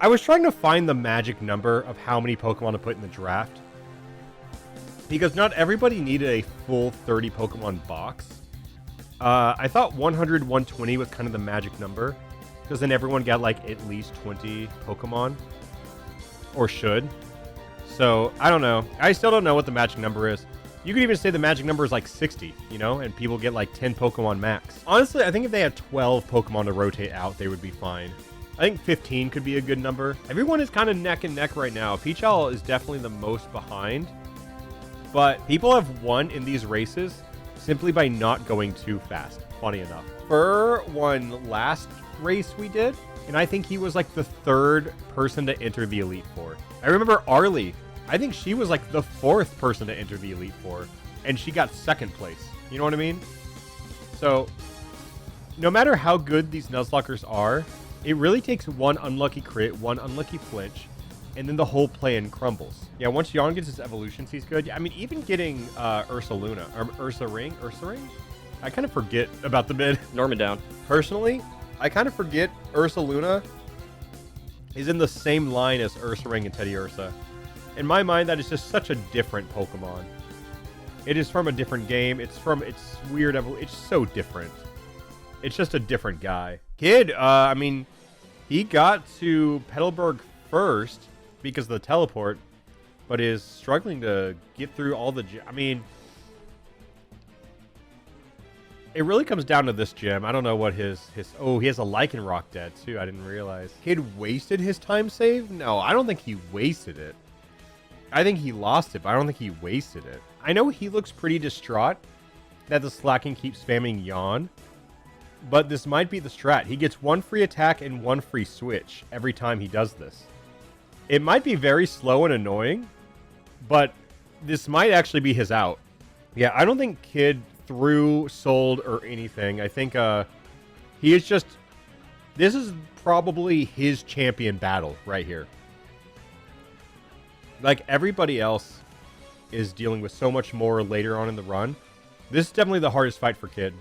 Speaker 1: I was trying to find the magic number of how many Pokemon to put in the draft, because not everybody needed a full 30 Pokemon box. I thought 100, 120 was kind of the magic number, because then everyone got like at least 20 Pokemon, or should. So, I don't know. I still don't know what the magic number is. You could even say the magic number is like 60, you know, and people get like 10 Pokemon max. Honestly, I think if they had 12 Pokemon to rotate out, they would be fine. I think 15 could be a good number. Everyone is kind of neck and neck right now. Peachal is definitely the most behind, but people have won in these races simply by not going too fast, funny enough. Fur won last race we did, and I think he was like the 3rd person to enter the Elite Four. I remember Arlie. I think she was like the 4th person to enter the Elite Four, and she got 2nd place. You know what I mean? So, no matter how good these Nuzlockers are, it really takes one unlucky crit, one unlucky flinch, and then the whole plan crumbles. Yeah, once Yarn gets his evolutions, he's good. I mean, even getting Ursa Ring? I kind of forget about the mid.
Speaker 8: Norman down.
Speaker 1: Personally, I kind of forget Ursa Luna is in the same line as Ursa Ring and Teddy Ursa. In my mind, that is just such a different Pokemon. It is from a different game. It's weird. It's so different. It's just a different guy. Kid, I mean, he got to Petalburg first because of the teleport, but is struggling to get through all the... I mean, it really comes down to this gym. I don't know what his... Oh, he has a Lycanroc dead, too. I didn't realize. Kid wasted his time save? No, I don't think he wasted it. I think he lost it, but I don't think he wasted it. I know he looks pretty distraught that the Slaking keeps spamming Yawn, but this might be the strat. He gets 1 free attack and 1 free switch every time he does this. It might be very slow and annoying, but this might actually be his out. Yeah, I don't think Kid threw, sold, or anything. I think he is just... This is probably his champion battle right here. Like, everybody else is dealing with so much more later on in the run. This is definitely the hardest fight for Kid.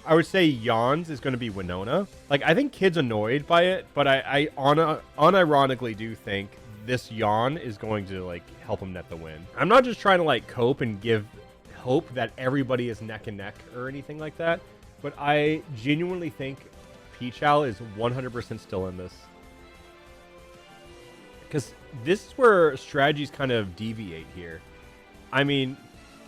Speaker 1: I would say Yawns is going to be Winona. Like, I think Kid's annoyed by it, but I unironically do think this Yawn is going to, like, help him net the win. I'm not just trying to, like, cope and give hope that everybody is neck and neck or anything like that, but I genuinely think Peachal is 100% still in this. Because this is where strategies kind of deviate here. I mean,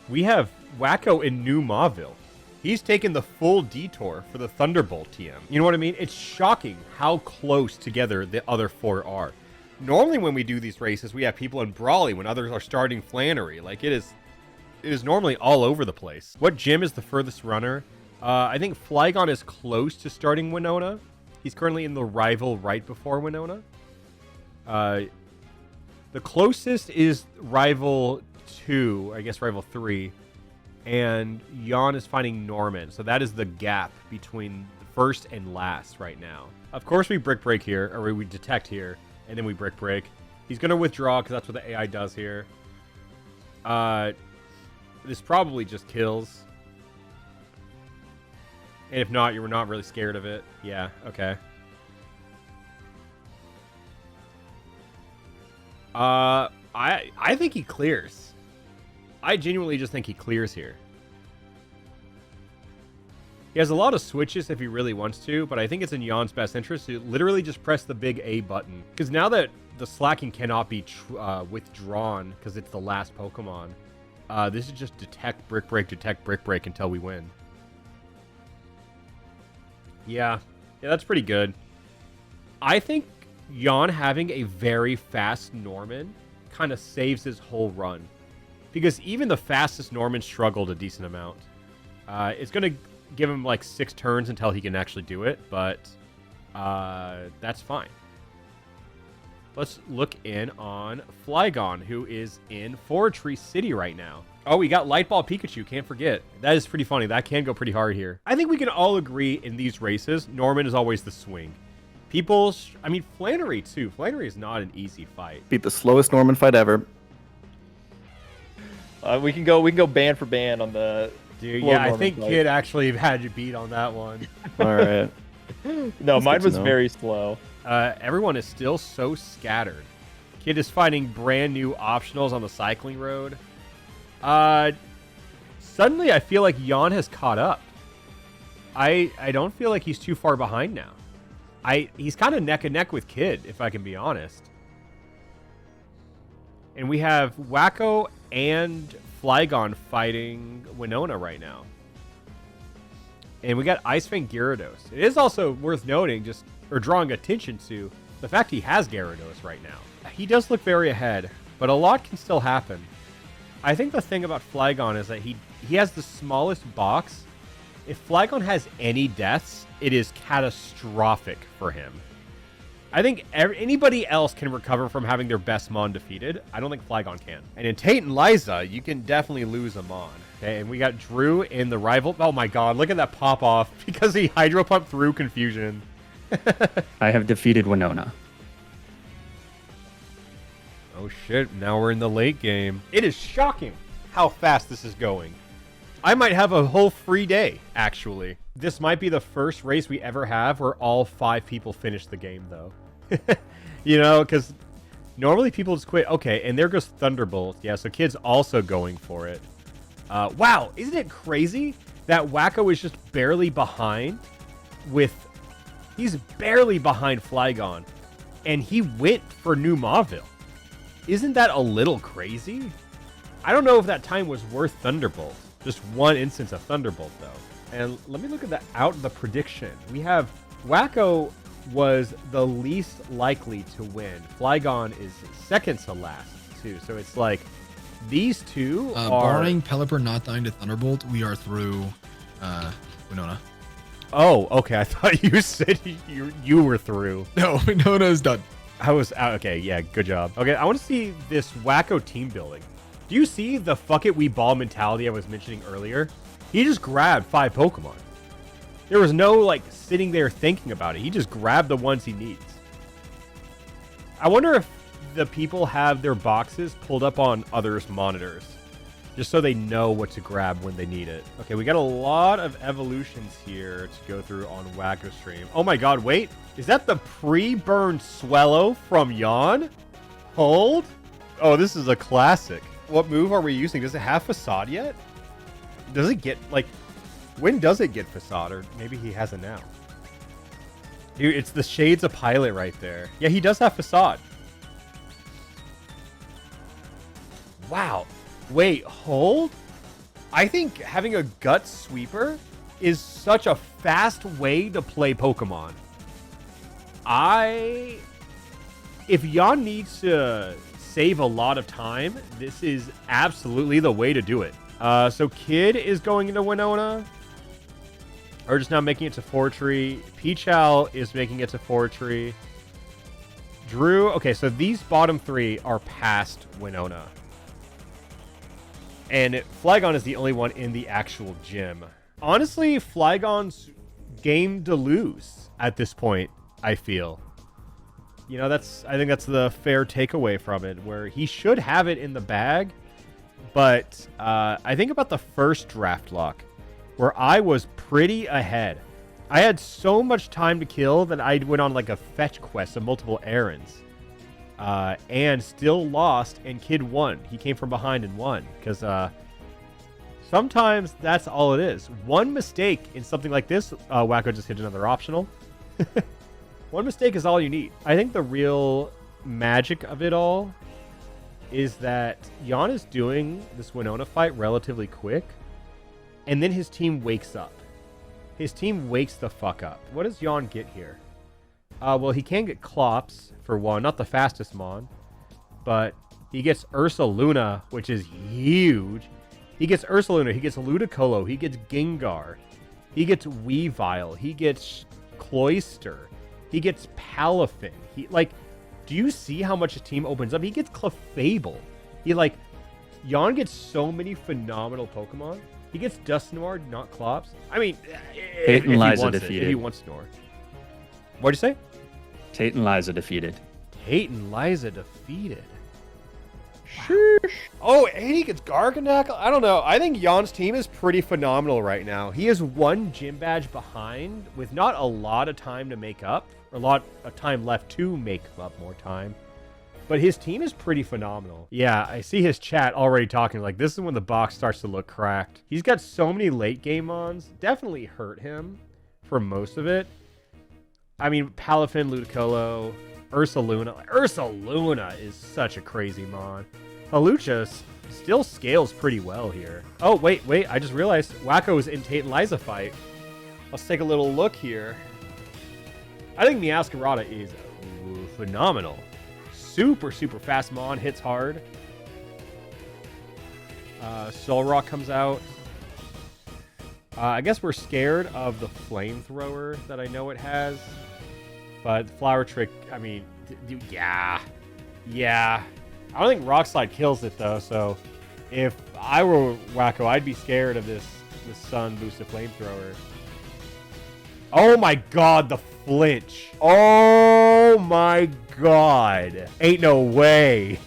Speaker 1: we have Wacko in New Mauville. He's taken the full detour for the Thunderbolt TM. You know what I mean? It's shocking how close together the other 4 are. Normally when we do these races, we have people in Brawley when others are starting Flannery. Like, it is normally all over the place. What gym is the furthest runner? I think Flygon is close to starting Winona. He's currently in the rival right before Winona. The closest is rival 2, I guess rival 3, and Yawn is fighting Norman. So that is the gap between the first and last right now. Of course, we brick break here, or we detect here, and then we brick break. He's going to withdraw because that's what the AI does here. This probably just kills. And if not, you were not really scared of it. Yeah, okay. I think he clears. I genuinely just think he clears here. He has a lot of switches if he really wants to, but I think it's in Jan's best interest to literally just press the big A button. Because now that the slacking cannot be withdrawn because it's the last Pokemon, this is just detect, brick break until we win. Yeah, that's pretty good. I think Jan having a very fast Norman kind of saves his whole run. Because even the fastest Norman struggled a decent amount. It's going to give him like 6 turns until he can actually do it, but that's fine. Let's look in on Flygon, who is in Forestry City right now. Oh, we got Light Ball Pikachu, can't forget. That is pretty funny. That can go pretty hard here. I think we can all agree in these races, Norman is always the swing. I mean, Flannery too. Flannery is not an easy fight.
Speaker 3: Beat the slowest Norman fight ever.
Speaker 4: We can go band for band on the.
Speaker 1: Dude, yeah, I think Kid actually had you beat on that one.
Speaker 3: All right.
Speaker 4: No, mine was very slow.
Speaker 1: Everyone is still so scattered. Kid is finding brand new optionals on the cycling road. Suddenly I feel like Jan has caught up. I don't feel like he's too far behind now. He's kind of neck and neck with Kid, if I can be honest. And we have Wacko and Flygon fighting Winona right now. And we got Ice Fang Gyarados. It is also worth noting, or drawing attention to, the fact he has Gyarados right now. He does look very ahead, but a lot can still happen. I think the thing about Flygon is that he has the smallest box. If Flygon has any deaths, it is catastrophic for him. I think anybody else can recover from having their best Mon defeated. I don't think Flygon can. And in Tate and Liza, you can definitely lose a Mon. Okay, and we got Drew in the rival. Oh my god, look at that pop off because he Hydro Pump through confusion.
Speaker 7: I have defeated Winona.
Speaker 1: Oh shit, now we're in the late game. It is shocking how fast this is going. I might have a whole free day, actually. This might be the first race we ever have where all 5 people finish the game, though. You know, because normally people just quit. Okay, and there goes Thunderbolt. Yeah, so Kid's also going for it. Wow, isn't it crazy that Wacko is just barely behind He's barely behind Flygon, and he went for New Mauville. Isn't that a little crazy? I don't know if that time was worth Thunderbolt. Just one instance of Thunderbolt, though. And let me look at the prediction. We have Wacko was the least likely to win. Flygon is second to last, too. So it's like these two are...
Speaker 5: Barring Pelipper not dying to Thunderbolt, we are through Winona.
Speaker 1: Oh, okay. I thought you said you were through.
Speaker 5: No, Winona's done.
Speaker 1: I was out. Okay, yeah, good job. Okay, I want to see this Wacko team building. Do you see the fuck it we ball mentality I was mentioning earlier? He just grabbed 5 Pokemon. There was no, like, sitting there thinking about it. He just grabbed the ones he needs. I wonder if the people have their boxes pulled up on others' monitors, just so they know what to grab when they need it. Okay, we got a lot of evolutions here to go through on Wacko Stream. Oh my god, wait. Is that the pre-burned Swellow from Jan? Hold. Oh, this is a classic. What move are we using? Does it have Facade yet? Does it get, like, when does it get Facade? Or maybe he has it now. Dude, it's the Shades of Pilot right there. Yeah, he does have Facade. Wow. Wait, hold? I think having a Gut Sweeper is such a fast way to play Pokemon. If Jan needs to save a lot of time, this is absolutely the way to do it. So Kid is going into Winona. Or just now making it to Fortree. Peachal is making it to Fortree. Drew, okay, so these bottom 3 are past Winona. And Flygon is the only one in the actual gym. Honestly, Flygon's game to lose at this point, I feel. You know, I think that's the fair takeaway from it, where he should have it in the bag. But I think about the first draft lock, where I was pretty ahead. I had so much time to kill that I went on like a fetch quest of multiple errands. And still lost, and Kid won. He came from behind and won. Because sometimes that's all it is. One mistake in something like this, Wacko just hit another optional. One mistake is all you need. I think the real magic of it all is that Jan is doing this Winona fight relatively quick, and then his team wakes up. His team wakes the fuck up. What does Jan get here? Well, he can get Klops, for one. Not the fastest Mon, but he gets Ursa Luna, which is huge. He gets Ursa Luna, he gets Ludicolo, he gets Gengar, he gets Weavile, he gets Cloyster, he gets Palafin. Do you see how much his team opens up? He gets Clefable. Jan gets so many phenomenal Pokemon. He gets Dusknoir, not Klops. I mean,
Speaker 7: Tate and Liza
Speaker 1: if
Speaker 7: defeated.
Speaker 1: he wants Snore. What'd you say?
Speaker 7: Tate and Liza defeated.
Speaker 1: Tate and Liza defeated. Sheesh. Oh, and he gets Garganackle? I don't know. I think Jan's team is pretty phenomenal right now. He is one gym badge behind with not a lot of time to make up. Or a lot of time left to make up more time. But his team is pretty phenomenal. Yeah, I see his chat already talking like this is when the box starts to look cracked. He's got so many late game mons. Definitely hurt him for most of it. I mean, Palafin, Ludicolo, Ursa Luna. Ursa Luna is such a crazy mon. Halucha still scales pretty well here. Oh, wait. I just realized Wacko is in Tate and Liza fight. Let's take a little look here. I think Meowscarada is phenomenal. Super fast mon, hits hard. Solrock comes out. I guess we're scared of the flamethrower that I know it has. But Flower Trick, I mean, yeah. I don't think Rock Slide kills it, though, so if I were Wacko, I'd be scared of this Sun boosted flamethrower. Oh my god, the flinch. Oh my god. Ain't no way.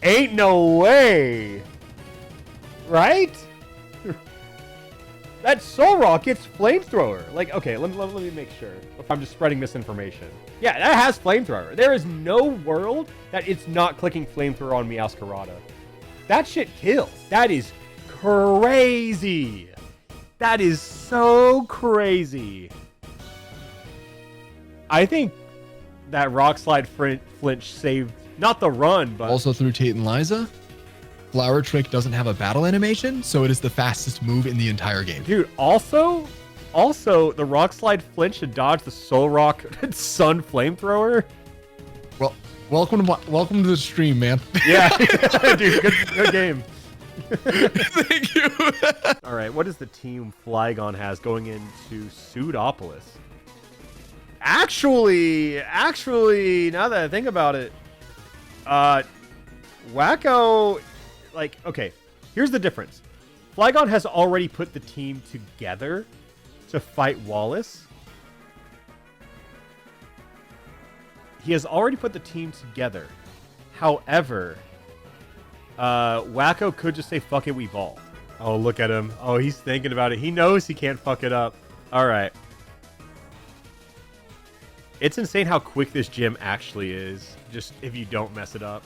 Speaker 1: Ain't no way. Right? That Solrock gets flamethrower. Okay, let me make sure. If I'm just spreading misinformation. Yeah, that has flamethrower. There is no world that it's not clicking flamethrower on Meowscarada. That shit kills. That is crazy. That is so crazy. I think that Rock Slide flinch saved not the run, but
Speaker 5: Also through Tate and Liza, Flower Trick doesn't have a battle animation, so it is the fastest move in the entire game.
Speaker 1: dude, also the Rock Slide flinch to dodge the Solrock Sun flamethrower.
Speaker 5: Well, welcome to the stream, man.
Speaker 1: Yeah, dude, good game.
Speaker 5: Thank you.
Speaker 1: All right, what does the team Flygon has going into Pseudopolis? Actually, now that I think about it, Wacko, okay, here's the difference. Flygon has already put the team together to fight Wallace. He has already put the team together. However, Wacko could just say, fuck it, we ball. Oh, look at him. Oh, he's thinking about it. He knows he can't fuck it up. All right. It's insane how quick this gym actually is, just if you don't mess it up.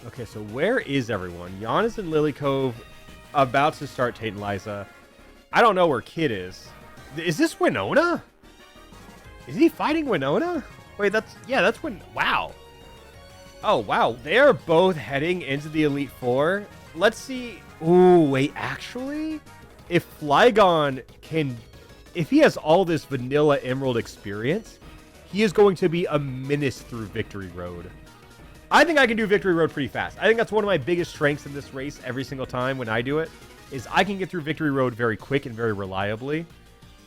Speaker 1: Okay, so where is everyone? Jan is in Lily Cove, about to start Tate and Liza. I don't know where Kid is. Is this Winona? Is he fighting Winona? Wait, that's wow. Oh, wow. They're both heading into the Elite Four. Let's see. Ooh, wait, actually? If Flygon if he has all this vanilla Emerald experience, he is going to be a menace through Victory Road. I think I can do Victory Road pretty fast. I think that's one of my biggest strengths in this race every single time when I do it, is I can get through Victory Road very quick and very reliably.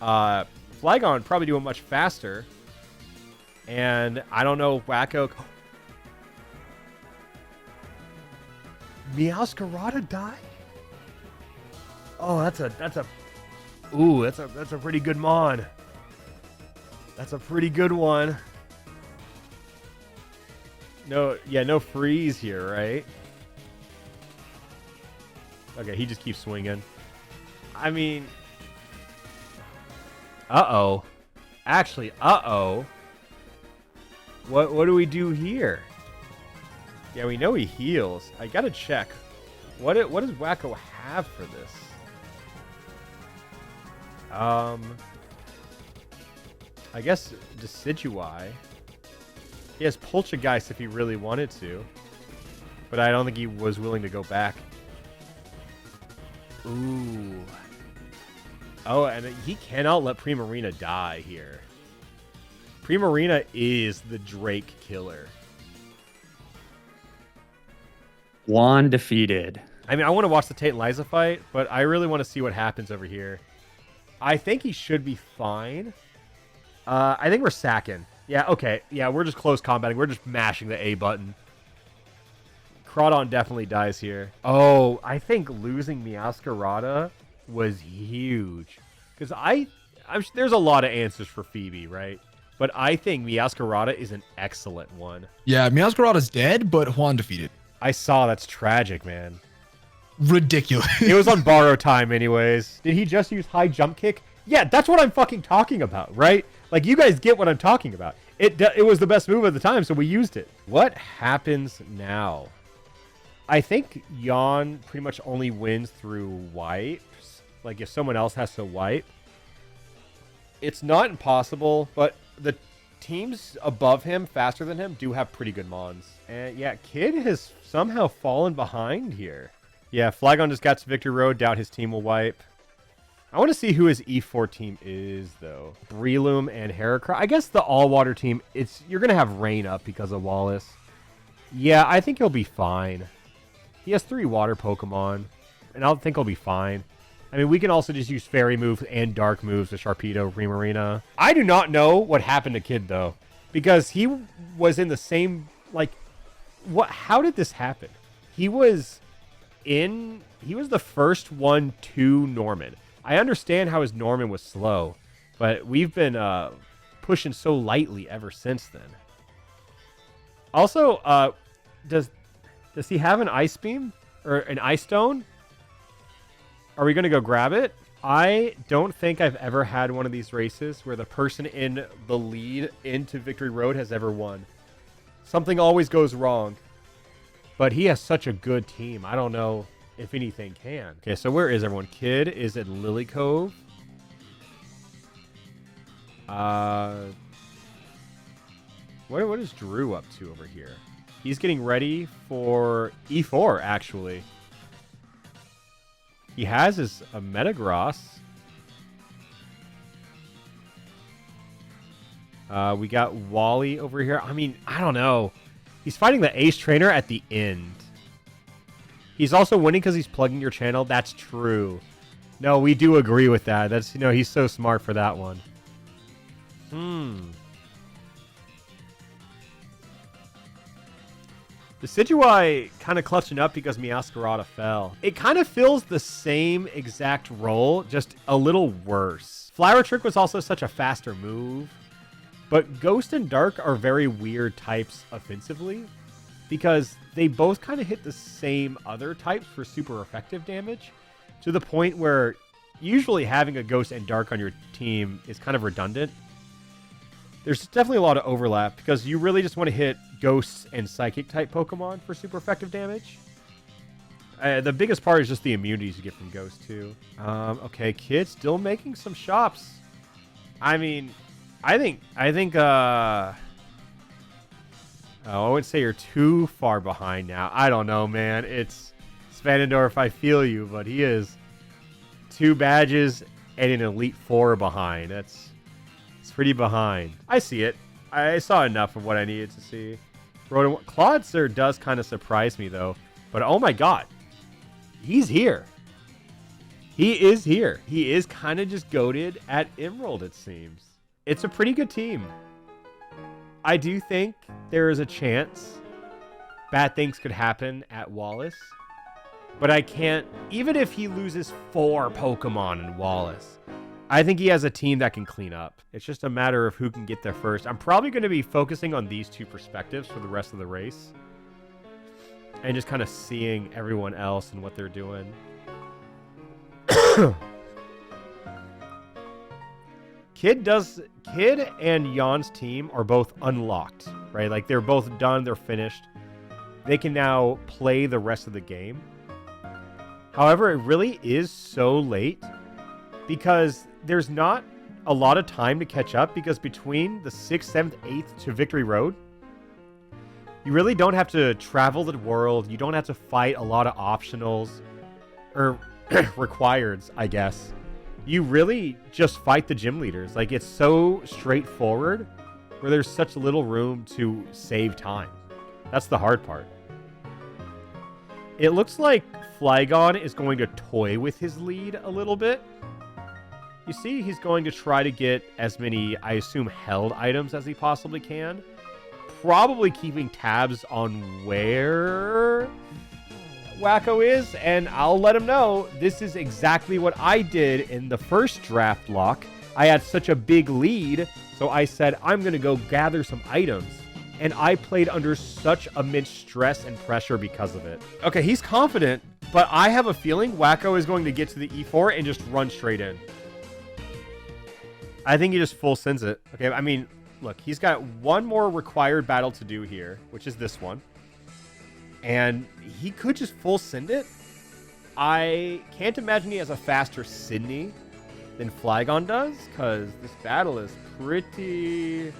Speaker 1: Flygon probably do it much faster. And I don't know, Wacko. Meowscarada died? Oh, that's a pretty good mon. That's a pretty good one. No freeze here, right? Okay, he just keeps swinging. I mean... Uh-oh. Actually, uh-oh. What do we do here? Yeah, we know he heals. I gotta check. What does Wacko have for this? I guess Decidueye. He has Poltergeist if he really wanted to. But I don't think he was willing to go back. Ooh. Oh, and he cannot let Primarina die here. Primarina is the Drake killer.
Speaker 7: Juan defeated.
Speaker 1: I mean, I want to watch the Tate and Liza fight, but I really want to see what happens over here. I think he should be fine. I think we're sacking. Yeah, okay. Yeah, we're just close combating. We're just mashing the A button. Crawdon definitely dies here. Oh, I think losing Meowscarada was huge. Because there's a lot of answers for Phoebe, right? But I think Meowscarada is an excellent one.
Speaker 5: Yeah, Meowscarada's dead, but Juan defeated.
Speaker 1: I saw. That's tragic, man.
Speaker 5: Ridiculous.
Speaker 1: It was on borrow time anyways. Did he just use high jump kick? Yeah, that's what I'm fucking talking about, right? Like, you guys get what I'm talking about. It was the best move at the time, so we used it. What happens now? I think Yon pretty much only wins through wipes. Like, if someone else has to wipe. It's not impossible, but the teams above him, faster than him, do have pretty good mons. And yeah, Kid has somehow fallen behind here. Yeah, Flygon just got to Victory Road. Doubt his team will wipe. I want to see who his E4 team is, though. Breloom and Heracross. I guess the all-water team, you're going to have Rain up because of Wallace. Yeah, I think he'll be fine. He has 3 water Pokemon, and I think he'll be fine. I mean, we can also just use Fairy moves and Dark moves to Sharpedo, Primarina. I do not know what happened to Kid, though, because he was in the same, like, how did this happen? He was the first one to Norman. I understand how his Norman was slow, but we've been pushing so lightly ever since then. Also, does he have an Ice Beam or an Ice Stone? Are we going to go grab it? I don't think I've ever had one of these races where the person in the lead into Victory Road has ever won. Something always goes wrong. But he has such a good team. I don't know if anything can. Okay, so where is everyone? Kid is at Lily Cove. What is Drew up to over here? He's getting ready for E4, actually. He has his Metagross. We got Wally over here. I mean, I don't know. He's fighting the Ace Trainer at the end. He's also winning because he's plugging your channel. That's true. No, we do agree with that. That's, he's so smart for that one. The Decidueye kind of clutching up because Meowscarada fell. It kind of fills the same exact role, just a little worse. Flower Trick was also such a faster move. But Ghost and Dark are very weird types offensively because they both kind of hit the same other types for super effective damage to the point where usually having a Ghost and Dark on your team is kind of redundant. There's definitely a lot of overlap because you really just want to hit Ghosts and Psychic type Pokemon for super effective damage. The biggest part is just the immunities you get from Ghost too. Okay, Kid still making some shops. I mean... I think, I wouldn't say you're too far behind now. I don't know, man. It's Svanendorf, I feel you, but he is 2 badges and an Elite 4 behind. It's pretty behind. I see it. I saw enough of what I needed to see. Claude does kind of surprise me, though. But oh my god. He's here. He is here. He is kind of just goated at Emerald, it seems. It's a pretty good team. I do think there is a chance bad things could happen at Wallace. But I can't... Even if he loses 4 Pokemon in Wallace, I think he has a team that can clean up. It's just a matter of who can get there first. I'm probably going to be focusing on these two perspectives for the rest of the race. And just kind of seeing everyone else and what they're doing. Kid and Jan's team are both unlocked, right? Like, they're both done, they're finished. They can now play the rest of the game. However, it really is so late because there's not a lot of time to catch up, because between the 6th, 7th, 8th to Victory Road, you really don't have to travel the world. You don't have to fight a lot of optionals or requireds, I guess. You really just fight the gym leaders. Like, it's so straightforward where there's such little room to save time. That's the hard part. It looks like Flygon is going to toy with his lead a little bit. You see, he's going to try to get as many, I assume, held items as he possibly can. Probably keeping tabs on where Wacko is, and I'll let him know this is exactly what I did in the first draft lock. I had such a big lead, so I said, I'm going to go gather some items. And I played under such immense stress and pressure because of it. Okay, he's confident, but I have a feeling Wacko is going to get to the E4 and just run straight in. I think he just full sends it. Okay, I mean, look, he's got one more required battle to do here, which is this one. And he could just full send it. I can't imagine he has a faster Sydney than Flygon does, because this battle is pretty...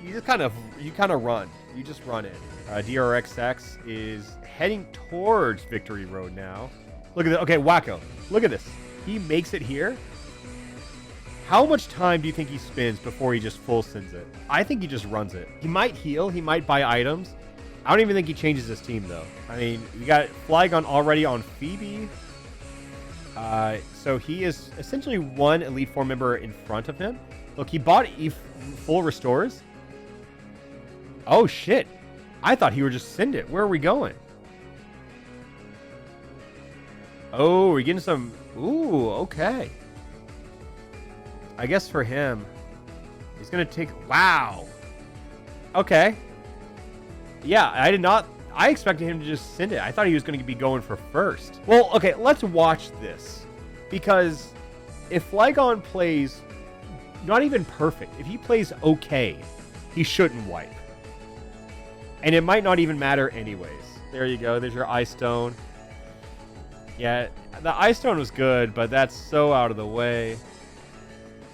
Speaker 1: You kind of run. You just run it. DRXX is heading towards Victory Road now. Look at this. Okay, Wacko. Look at this. He makes it here. How much time do you think he spends before he just full sends it? I think he just runs it. He might heal. He might buy items. I don't even think he changes his team, though. I mean, we got Flygon already on Phoebe. So he is essentially one Elite Four member in front of him. Look, he bought full restores. Oh, shit. I thought he would just send it. Where are we going? Oh, we're getting some... Ooh, okay. I guess for him, he's going to take... Wow. Okay. Yeah, I did not... I expected him to just send it. I thought he was going to be going for first. Well, okay, let's watch this. Because if Flygon plays not even perfect, if he plays okay, he shouldn't wipe. And it might not even matter anyways. There you go. There's your Ice Stone. Yeah, the Ice Stone was good, but that's so out of the way.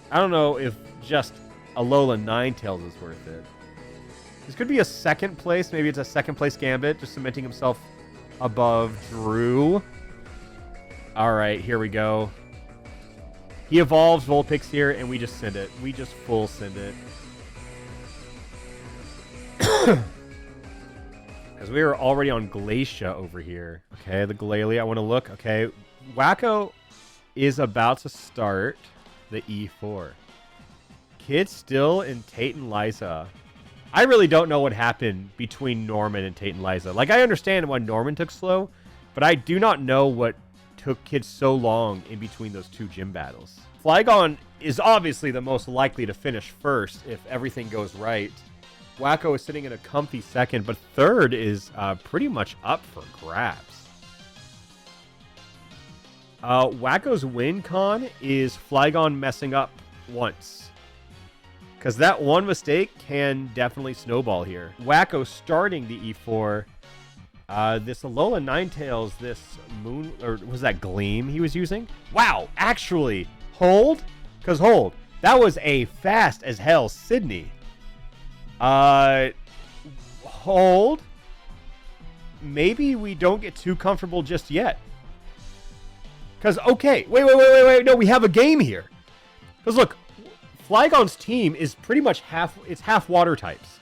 Speaker 1: I don't know if just a Lola Ninetales is worth it. This could be a second place. Maybe it's a second place Gambit, just cementing himself above Drew. All right, here we go. He evolves Vulpix here, and we just send it. We just full send it. Because we are already on Glacia over here. Okay, the Glalie, I want to look. Okay, Wacko is about to start the E4. Kid still in Tate and Liza. I really don't know what happened between Norman and Tate and Liza. Like, I understand why Norman took slow, but I do not know what took Kid so long in between those two gym battles. Flygon is obviously the most likely to finish first if everything goes right. Wacko is sitting in a comfy second, but third is pretty much up for grabs. Wacko's win con is Flygon messing up once. Because that one mistake can definitely snowball here. Wacko starting the E4. This Alola Ninetales, this Moon... Or was that Gleam he was using? Wow, actually, hold? Because hold. That was a fast as hell Sydney. Hold. Maybe we don't get too comfortable just yet. Because, okay, wait, no, we have a game here. Because look, Flygon's team is pretty much half water types.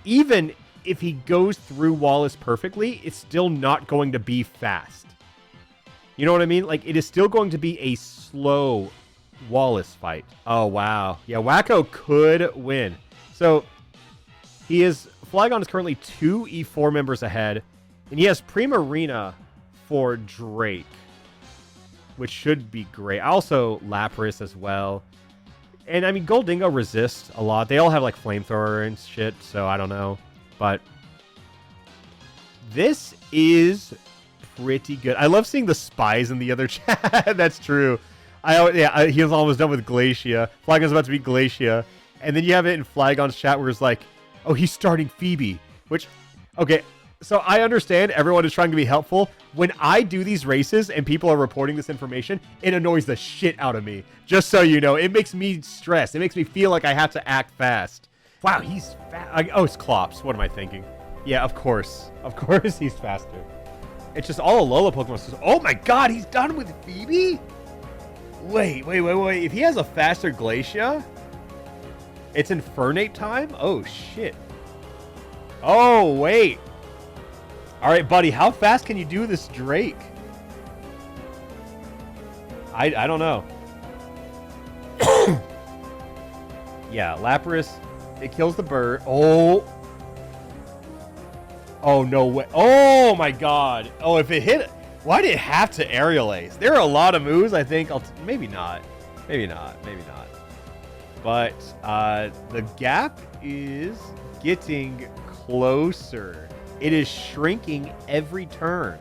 Speaker 1: Even if he goes through Wallace perfectly, it's still not going to be fast. You know what I mean? Like, it is still going to be a slow Wallace fight. Oh, wow. Yeah, Wacko could win. So, Flygon is currently 2 E4 members ahead, and he has Primarina for Drake. which should be great. Also, Lapras as well. And, I mean, Goldingo resists a lot. They all have, like, Flamethrower and shit, so I don't know. But this is pretty good. I love seeing the spies in the other chat. That's true. He was almost done with Glacia. Flygon's about to beat Glacia. And then you have it in Flygon's chat where it's like, oh, he's starting Phoebe. Which, okay, so I understand everyone is trying to be helpful. When I do these races and people are reporting this information, it annoys the shit out of me. Just so you know, it makes me stressed. It makes me feel like I have to act fast. Wow, he's fast. Oh, it's Clops. What am I thinking? Yeah, of course. Of course he's faster. It's just all Alola Pokemon. Oh my god, he's done with Phoebe? Wait. If he has a faster Glacia, it's Infernape time? Oh, shit. Oh, wait. All right, buddy, how fast can you do this Drake? I don't know. Yeah, Lapras, it kills the bird. Oh. Oh, no way. Oh, my God. Oh, if it hit... Why did it have to Aerial Ace? There are a lot of moves, I think. Maybe not. Maybe not. But the gap is getting closer. It is shrinking every turn.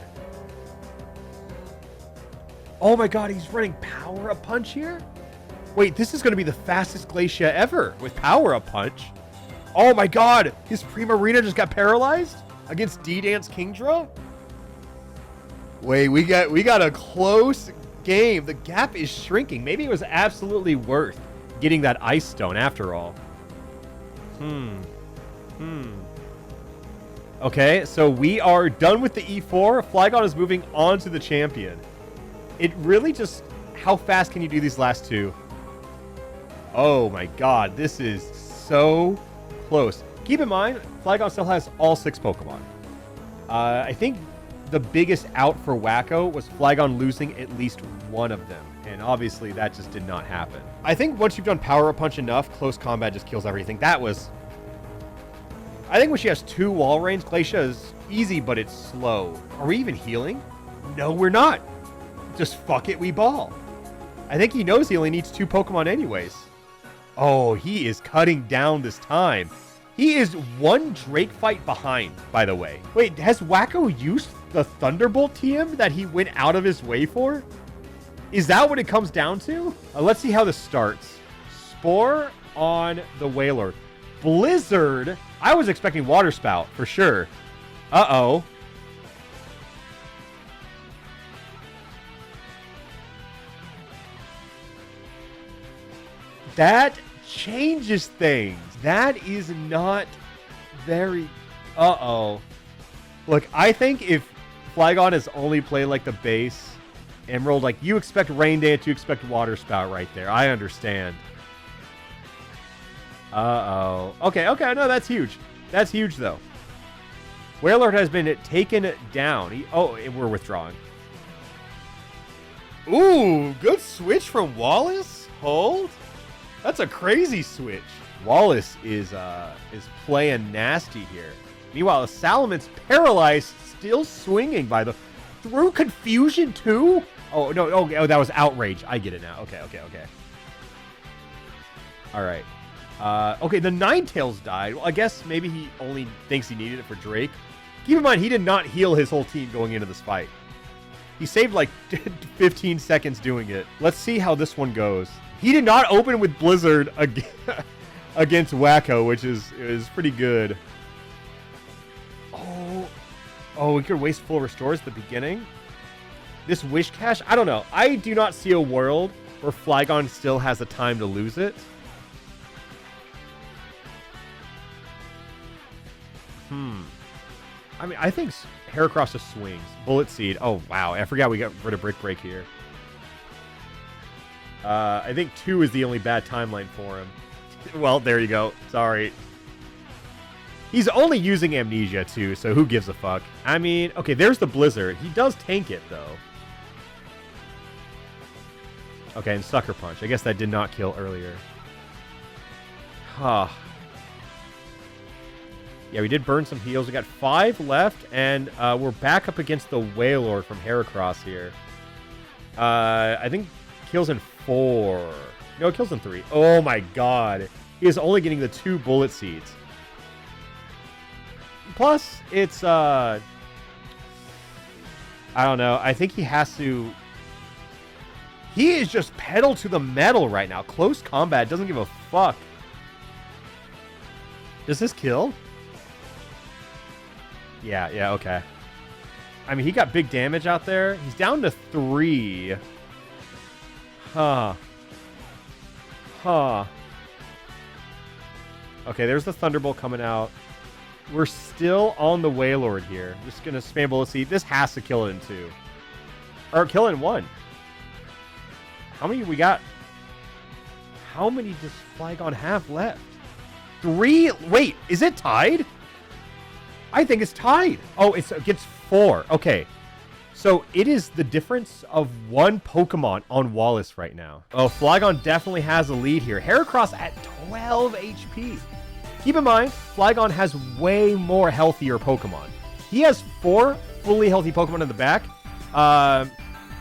Speaker 1: Oh my god, he's running Power Up Punch here? Wait, this is going to be the fastest Glacia ever with Power Up Punch. Oh my god, his Primarina just got paralyzed against D-Dance Kingdra? Wait, we got a close game. The gap is shrinking. Maybe it was absolutely worth getting that Ice Stone after all. Okay, so we are done with the E4. Flygon is moving on to the champion. It really just... How fast can you do these last two? Oh my god, this is so close. Keep in mind, Flygon still has all 6 Pokemon. I think the biggest out for Wacko was Flygon losing at least one of them. And obviously, that just did not happen. I think once you've done Power Up Punch enough, close combat just kills everything. That was... I think when she has 2 wall reigns, Glacia is easy, but it's slow. Are we even healing? No, we're not. Just fuck it, we ball. I think he knows he only needs 2 Pokemon anyways. Oh, he is cutting down this time. He is 1 Drake fight behind, by the way. Wait, has Wacko used the Thunderbolt TM that he went out of his way for? Is that what it comes down to? Let's see how this starts. Spore on the Whaler. Blizzard. I was expecting Water Spout for sure. Uh-oh. That changes things. That is not very... Uh-oh. Look, I think if Flygon has only played like the base Emerald, like you expect Rain Dance, you expect Water Spout right there. I understand. Uh-oh. Okay, no, that's huge. That's huge, though. Wailord has been taken down. We're withdrawing. Ooh, good switch from Wallace. Hold. That's a crazy switch. Wallace is playing nasty here. Meanwhile, Salaman's paralyzed, still swinging by the... Through Confusion, too? Oh, no. Oh, that was Outrage. I get it now. Okay. All right. Okay, the Ninetales died. Well, I guess maybe he only thinks he needed it for Drake. Keep in mind, he did not heal his whole team going into this fight. He saved like 15 seconds doing it. Let's see how this one goes. He did not open with Blizzard against Wacko, which is pretty good. Oh, we could waste full restores at the beginning. This Wish Cache, I don't know. I do not see a world where Flygon still has the time to lose it. I mean, I think Heracross just swings. Bullet Seed. Oh, wow. I forgot we got rid of Brick Break here. I think 2 is the only bad timeline for him. Well, there you go. Sorry. He's only using Amnesia, too, so who gives a fuck? I mean, okay, there's the Blizzard. He does tank it, though. Okay, and Sucker Punch. I guess that did not kill earlier. Huh. Yeah, we did burn some heals. We got 5 left, and we're back up against the Wailord from Heracross here. I think kills in 4. No, it kills in 3. Oh my god. He is only getting the 2 bullet seeds. Plus, it's, I don't know. I think he has to... He is just pedal to the metal right now. Close combat. Doesn't give a fuck. Does this kill? Yeah, okay. I mean, he got big damage out there. He's down to 3. Huh. Okay, there's the Thunderbolt coming out. We're still on the Wailord here. Just gonna spam bullet seed. This has to kill it in 2. Or kill it in 1. How many we got? How many does Flygon have left? 3? Wait, is it tied? I think it's tied. Oh, it gets 4. Okay. So it is the difference of 1 Pokemon on Wallace right now. Oh, Flygon definitely has a lead here. Heracross at 12 HP. Keep in mind, Flygon has way more healthier Pokemon. He has 4 fully healthy Pokemon in the back.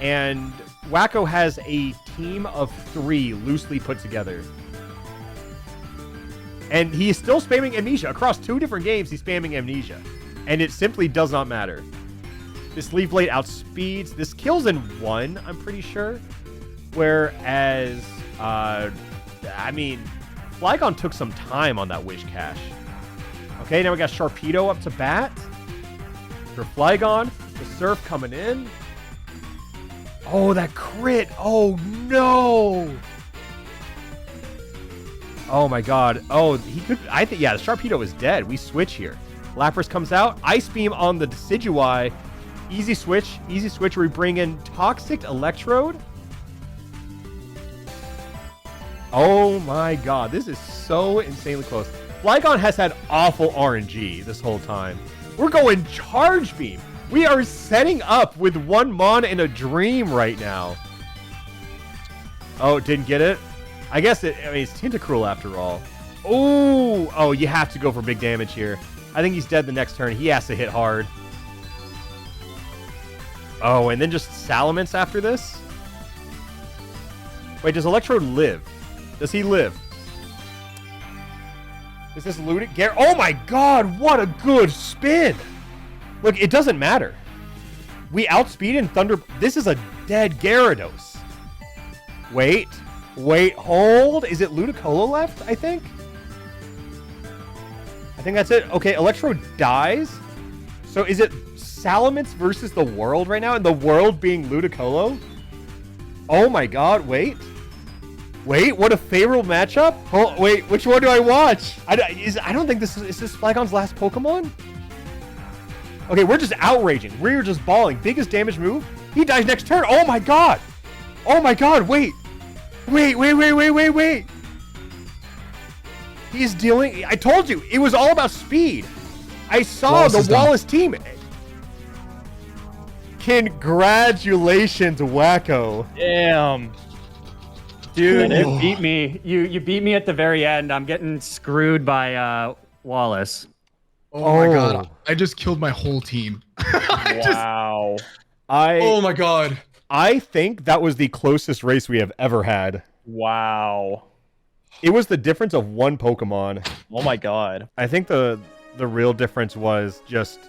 Speaker 1: And Wacko has a team of 3 loosely put together. And he is still spamming Amnesia. Across 2 different games, he's spamming Amnesia. And it simply does not matter. This Leaf Blade outspeeds. This kills in 1, I'm pretty sure. Whereas, I mean, Flygon took some time on that Wish Cache. Okay, now we got Sharpedo up to bat. For Flygon, the Surf coming in. Oh, that crit. Oh, no. Oh, my God. Oh, he could... I think, yeah, the Sharpedo is dead. We switch here. Lapras comes out. Ice Beam on the Decidueye. Easy switch. Easy switch where we bring in Toxic Electrode. Oh, my God. This is so insanely close. Flygon has had awful RNG this whole time. We're going Charge Beam. We are setting up with 1 Mon in a dream right now. Oh, didn't get it? I guess it's Tentacruel after all. Oh, you have to go for big damage here. I think he's dead the next turn. He has to hit hard. Oh, and then just Salamence after this? Wait, does Electrode live? Does he live? Is this looted? Oh my god, what a good spin! Look, it doesn't matter. We outspeed in Thunder... This is a dead Gyarados. Wait, hold. Is it Ludicolo left, I think? I think that's it. Okay, Electrode dies. So is it Salamence versus the world right now? And the world being Ludicolo? Oh my god, wait. Wait, what a favorable matchup. Oh, wait, which one do I watch? I don't think this is this Flygon's last Pokemon? Okay, we're just outraging. We're just balling. Biggest damage move. He dies next turn. Oh my god. Oh my god, wait. Wait. He's dealing... I told you, it was all about speed. I saw the Wallace team. Congratulations, Wacko.
Speaker 7: Damn. Dude, you beat me. You beat me at the very end. I'm getting screwed by Wallace.
Speaker 5: Oh my god. I just killed my whole team.
Speaker 7: Wow.
Speaker 5: Oh my god.
Speaker 1: I think that was the closest race we have ever had.
Speaker 4: Wow.
Speaker 1: It was the difference of 1 Pokemon.
Speaker 4: Oh my god.
Speaker 1: I think the real difference was just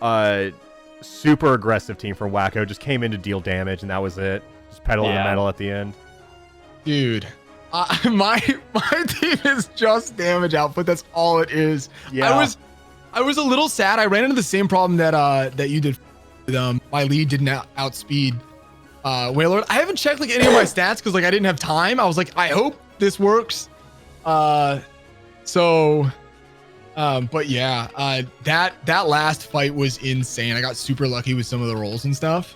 Speaker 1: a super aggressive team from Wacko. Just came in to deal damage, and that was it. Just pedal to the metal at the end.
Speaker 5: Dude, my team is just damage output. That's all it is.
Speaker 1: Yeah.
Speaker 5: I was a little sad. I ran into the same problem that you did. My lead didn't outspeed Wailord. I haven't checked like any of my stats because like I didn't have time. I was like, I hope this works. But yeah, that last fight was insane. I got super lucky with some of the rolls and stuff.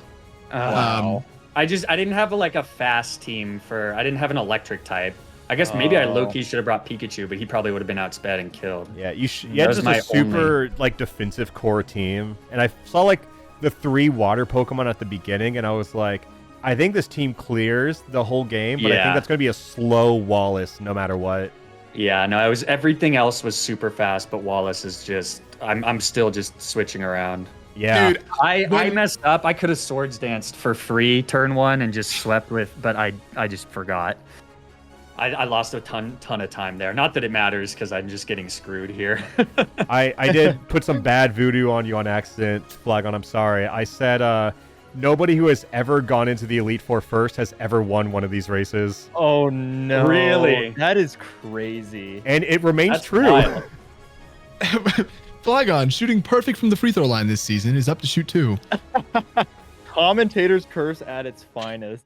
Speaker 7: Wow. I didn't have a fast team I didn't have an electric type. I guess maybe I low-key should have brought Pikachu, but he probably would have been outsped and killed.
Speaker 1: Yeah, you had just a super defensive core team. And I saw the 3 water Pokemon at the beginning, and I was like, I think this team clears the whole game, but I think that's going to be a slow Wallace no matter what.
Speaker 7: Yeah, no, everything else was super fast, but Wallace is just I'm still just switching around.
Speaker 1: Yeah.
Speaker 5: Dude,
Speaker 7: I messed up. I could have swords danced for free turn 1 and just swept with, but I just forgot. I lost a ton of time there. Not that it matters because I'm just getting screwed here.
Speaker 1: I did put some bad voodoo on you on accident, Flagon. I'm sorry. I said nobody who has ever gone into the Elite Four first has ever won one of these races.
Speaker 4: Oh no!
Speaker 7: Really?
Speaker 4: That is crazy.
Speaker 1: And it remains
Speaker 7: That's
Speaker 1: true.
Speaker 7: wild.
Speaker 5: Flagon shooting perfect from the free throw line this season is up to shoot 2.
Speaker 4: Commentator's curse at its finest.